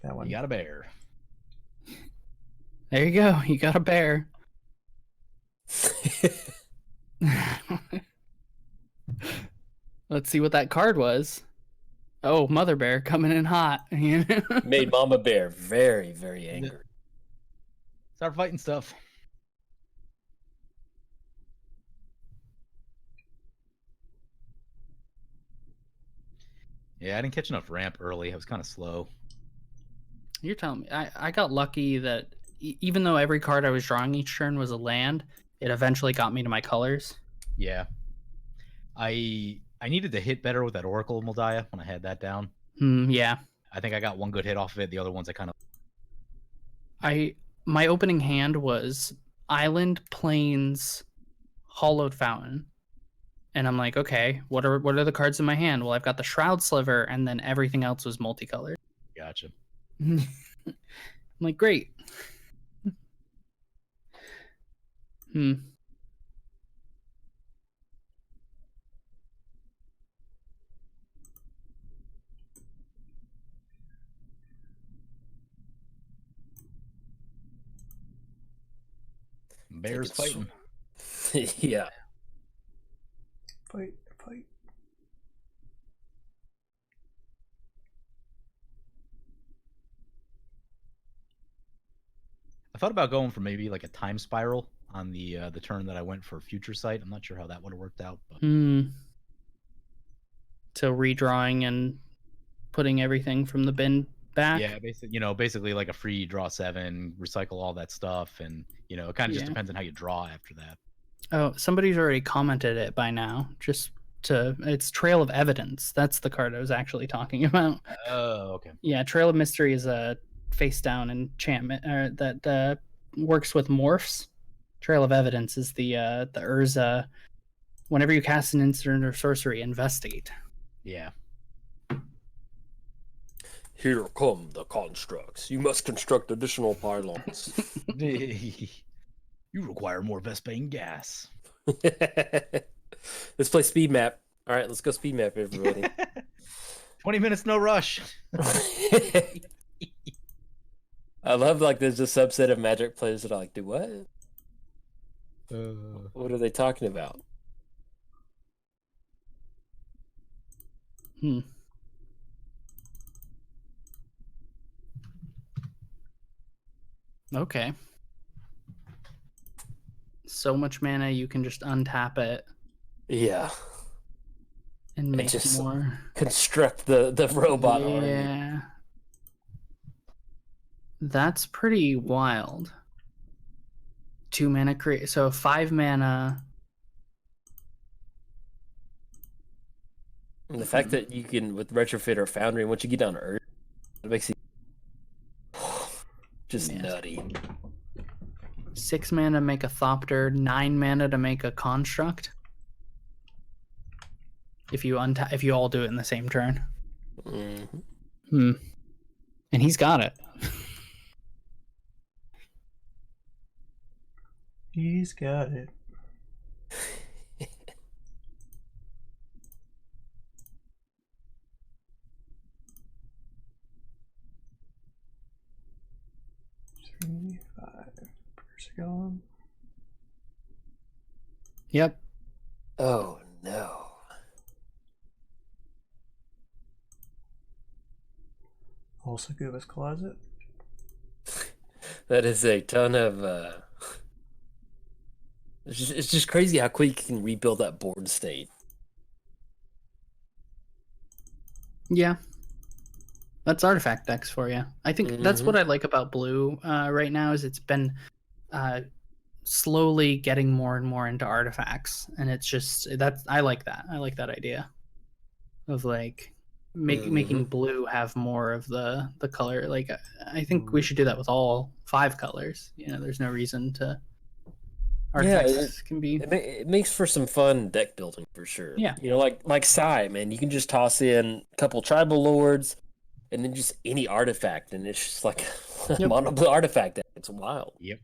that one. You got a bear. There you go. You got a bear. Let's see what that card was. Oh, Mother Bear coming in hot. Made Mama Bear very, very angry. Start fighting stuff. Yeah, I didn't catch enough ramp early. I was kind of slow. You're telling me. I got lucky that even though every card I was drawing each turn was a land, it eventually got me to my colors. Yeah. I needed to hit better with that Oracle of Moldiah when I had that down. Yeah. I think I got one good hit off of it. The other ones I kind of... My opening hand was Island, Plains, Hollowed Fountain. And I'm like, okay, what are the cards in my hand? Well, I've got the Shroud Sliver, and then everything else was multicolored. Gotcha. I'm like, great. Bears it's- fighting. Yeah. Fight. I thought about going for maybe like a time spiral on the turn that I went for Future Sight. I'm not sure how that would have worked out. But... So redrawing and putting everything from the bin back. Yeah, basically like a free draw 7, recycle all that stuff, and it kind of just depends on how you draw after that. Oh, somebody's already commented it by now. It's Trail of Evidence. That's the card I was actually talking about. Oh, okay. Yeah, Trail of Mystery is a face down enchantment that works with morphs. Trail of Evidence is the Urza. Whenever you cast an instant or sorcery, investigate. Yeah. Here come the constructs. You must construct additional pylons. You require more Vespane gas. Let's play speed map. All right, let's go speed map, everybody. 20 minutes, no rush. I love like there's a subset of Magic players that are like, do what? What are they talking about? Okay. So much mana, you can just untap it Yeah. and make just more. Construct the robot army. Yeah. That's pretty wild. 2 mana create, so 5 mana. And the fact that you can with retrofit or foundry, once you get down to Earth, it makes it just nutty. 6 mana to make a Thopter, 9 mana to make a Construct. If you all do it in the same turn. Mm-hmm. And he's got it. He's got it. Three, 5 Persigon. Yep. Oh no. Also Guba's Closet. That is a ton of it's just crazy how quick you can rebuild that board state. Yeah. That's artifact decks for you. I think that's what I like about blue right now is it's been slowly getting more and more into artifacts, and it's just I like that. I like that idea of like making blue have more of the color. Like I think we should do that with all 5 colors. You know, there's no reason to. Artifacts can be. It makes for some fun deck building for sure. Yeah. You know, like Sai, man, you can just toss in a couple tribal lords, and then just any artifact, and it's just like mono blue artifact deck. It's wild. Yep.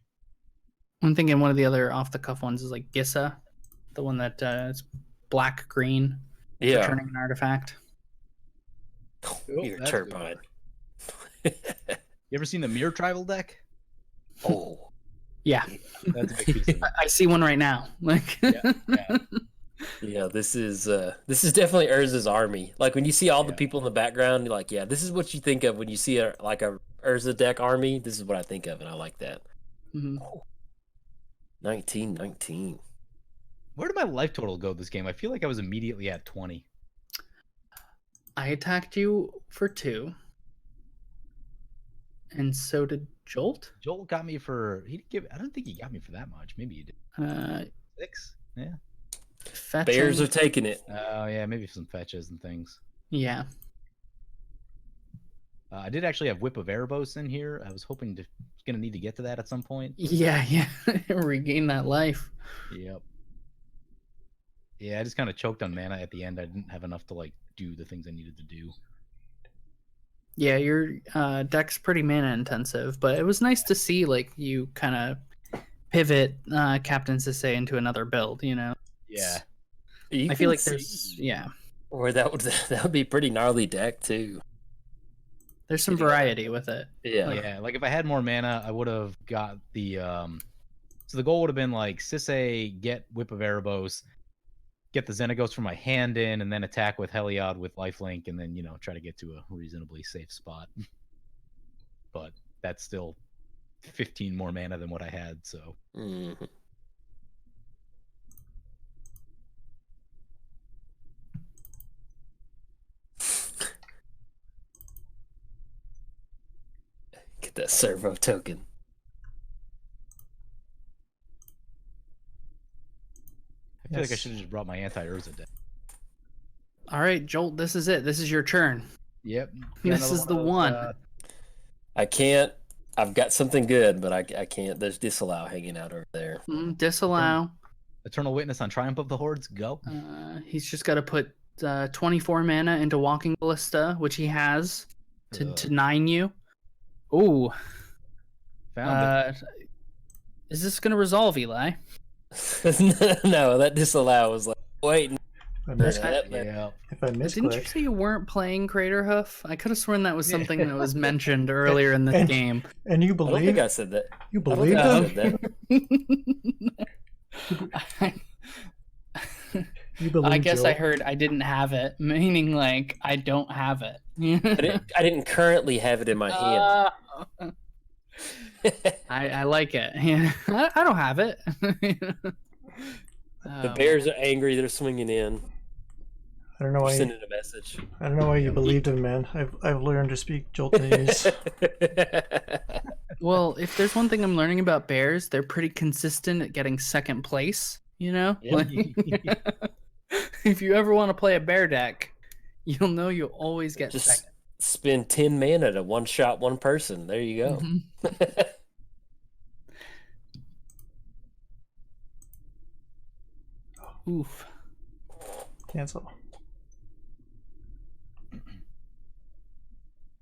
I'm thinking one of the other off the cuff ones is like Gissa, the one that is black green. Yeah. Returning an artifact. You're a turbine. You ever seen the Mirror Tribal deck? Oh. Yeah. That's a big piece of it. I see one right now. Like Yeah, this is definitely Urza's army. Like when you see all the people in the background, you're like, yeah, this is what you think of when you see a Urza deck army. This is what I think of, and I like that. 1919. Where did my life total go this game? I feel like I was immediately at 20. I attacked you for 2. And so did Jolt. Jolt got me for I don't think he got me for that much. Maybe he did. 6? Yeah. Fetching. Bears are taking it. Oh yeah, maybe some fetches and things. Yeah. I did actually have Whip of Erebos in here. I was hoping gonna need to get to that at some point. Yeah. Regain that life. Yep. Yeah, I just kind of choked on mana at the end. I didn't have enough to like do the things I needed to do. Yeah, your deck's pretty mana intensive, but it was nice to see like you kind of pivot Captain Sisay into another build, you know? Yeah. I feel like or that would be a pretty gnarly deck too. There's some variety with it. Yeah. Like if I had more mana, I would have got the so the goal would have been like Sisay, get Whip of Erebos, get the Xenagos from my hand in, and then attack with Heliod with lifelink, and then, you know, try to get to a reasonably safe spot. But that's still 15 more mana than what I had, so. Get that servo token. feel like I should have just brought my anti-Urza deck. All right, Jolt, this is it. This is your turn. Yep. This is the one. I can't. I've got something good, but I can't. There's Disallow hanging out over there. Disallow. Eternal Witness on Triumph of the Hordes. Go. He's just got to put 24 mana into Walking Ballista, which he has to 9 you. Ooh. Found it. Is this going to resolve, Eli? No, that Disallow was like, wait. If I misclick, Didn't you say you weren't playing Craterhoof? I could have sworn that was something that was mentioned earlier in the game. And you I don't believe? think I said that. You I don't believe think I them? said that. You believe? I guess I Jolt? heard I didn't have it, meaning like I don't have it. I didn't currently have it in my hand. I like it. Yeah, I don't have it. The bears are angry. They're swinging in. I don't know They're why. sending a message. I don't know why you believed him, man. I've learned to speak Joltanese. Well, if there's one thing I'm learning about bears, they're pretty consistent at getting second place. You know, Yep. if you ever want to play a bear deck, you'll know you'll always get Just second. spend 10 mana to one shot one person. There you go. Mhm. Oof. Cancel.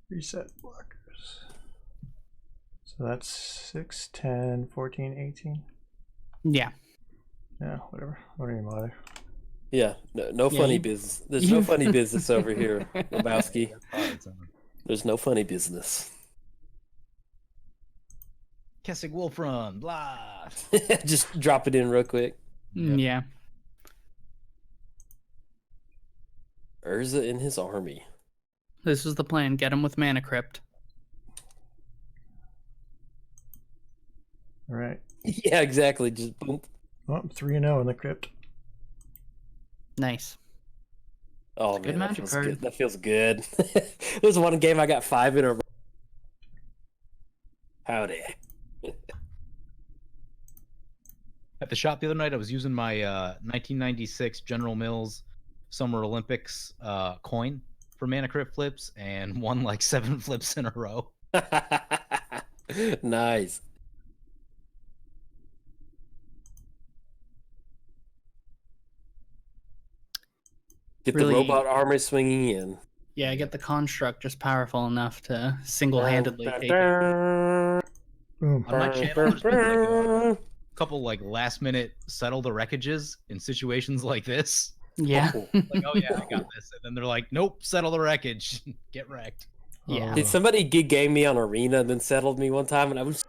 Reset blockers. So that's 6, 10, 14, 18. Yeah. Yeah, whatever. Don't even bother. Yeah, no Yeah, funny you- business. There's no funny business over here, Lebowski. Cards on There's no funny business. Kessig Wolfrun, blah. Just drop it in real quick. Yeah. Urza in his army. This was the plan. Get him with Mana Crypt. All right. Yeah, exactly. Just boom. Oh, I'm 3-0 in the crypt. Nice. Oh Good man, that magic feels card. good. That feels good. There's one game I got 5 in a row. Howdy. At the shop the other night, I was using my 1996 General Mills Summer Olympics coin for Mana Crypt flips and won like 7 flips in a row. Nice. Get Really- the robot army swinging in. Yeah, get the construct just powerful enough to single-handedly take it. Boom. On my channel, there's been like a couple like last minute settle the wreckages in situations like this. Yeah. Like, oh yeah, I got this. And then they're like, nope, settle the wreckage. Get wrecked. Yeah. Did somebody game me on Arena and then settled me one time, and I was,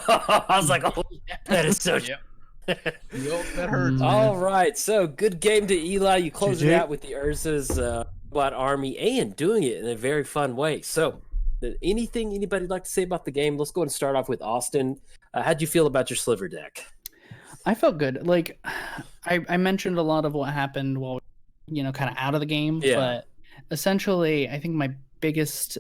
I was like, oh, that is so. Yep. Yup, that hurts. All right, so good game to Eli. You close it GG. out with the Urza's robot army and doing it in a very fun way. So, anything anybody like to say about the game? Let's go ahead and start off with Austin. How'd you feel about your Sliver deck? I felt good. Like, I mentioned a lot of what happened while, kind of out of the game. Yeah. But essentially, I think my biggest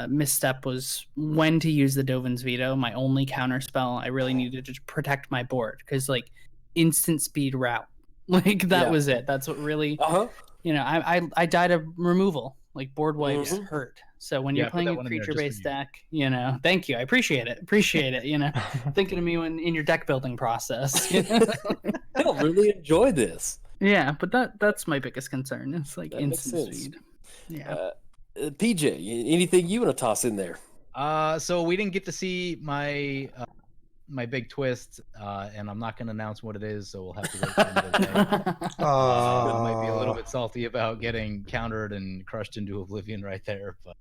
misstep was when to use the Dovin's Veto, my only counter spell. I really needed to protect my board because, like, instant speed route. Like, that Yeah. was it. That's what really, Uh-huh. I died of removal. Like, board wipes Mhm. hurt. So when Yeah, you're I put playing that a one in there just for creature-based you. deck, thank you. I appreciate it. Thinking of me when in your deck building process. I don't really enjoy this. Yeah, but that's my biggest concern. It's like That makes instant sense. speed. Yeah. PJ, anything you want to toss in there? So we didn't get to see my my big twist, and I'm not going to announce what it is, so we'll have to wait for another day. I might be a little bit salty about getting countered and crushed into oblivion right there, but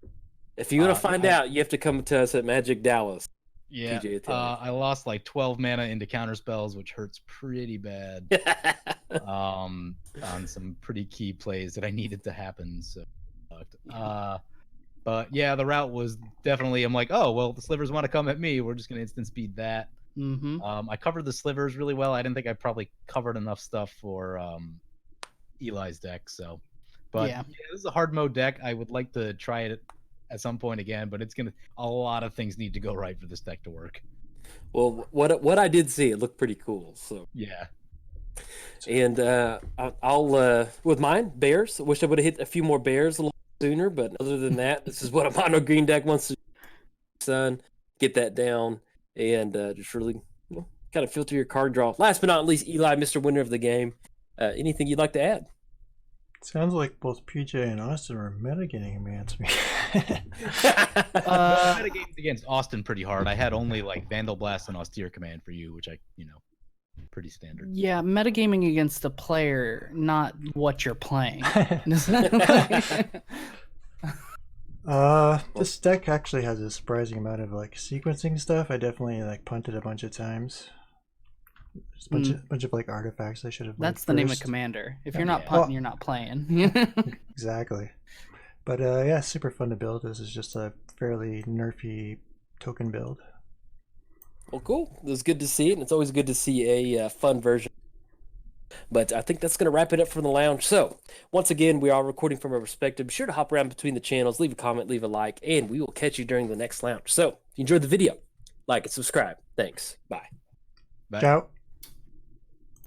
If you want to find out, you have to come to us at Magic Dallas. yeah, PJ will tell you. I lost like 12 mana into counter spells, which hurts pretty bad. On some pretty key plays that I needed to happen. So, but yeah, the route was definitely. I'm like, oh well, the slivers want to come at me. We're just gonna instant speed that. Mm-hmm. I covered the slivers really well. I didn't think I probably covered enough stuff for Eli's deck. So, but Yeah. this is a hard mode deck. I would like to try it at some point again, but it's gonna. A lot of things need to go right for this deck to work. Well, what I did see, it looked pretty cool. So Yeah. And I'll with mine, bears. I wish I would have hit a few more bears a little sooner, but other than that, this is what a mono green deck wants to do. Son, get that down, and just really kind of filter your card draw. Last but not least, Eli, Mr. Winner of the game. Anything you'd like to add? Sounds like both PJ and Austin were metagaming against me. Metagames against Austin pretty hard. I had only like Vandal Blast and Austere Command for you, which pretty standard. Yeah, metagaming against the player, not what you're playing. This deck actually has a surprising amount of like sequencing stuff. I definitely like punted a bunch of times. There's a bunch of like artifacts I should have. That's the name of Commander. If you're not punting, you're not playing. Exactly. But yeah, super fun to build. This is just a fairly nerfy token build. Well, cool. It was good to see it, and it's always good to see a fun version. But I think that's going to wrap it up for the lounge. So, once again, we are recording from our perspective. Be sure to hop around between the channels, leave a comment, leave a like, and we will catch you during the next lounge. So, if you enjoyed the video, like and subscribe. Thanks. Bye. Bye. Ciao.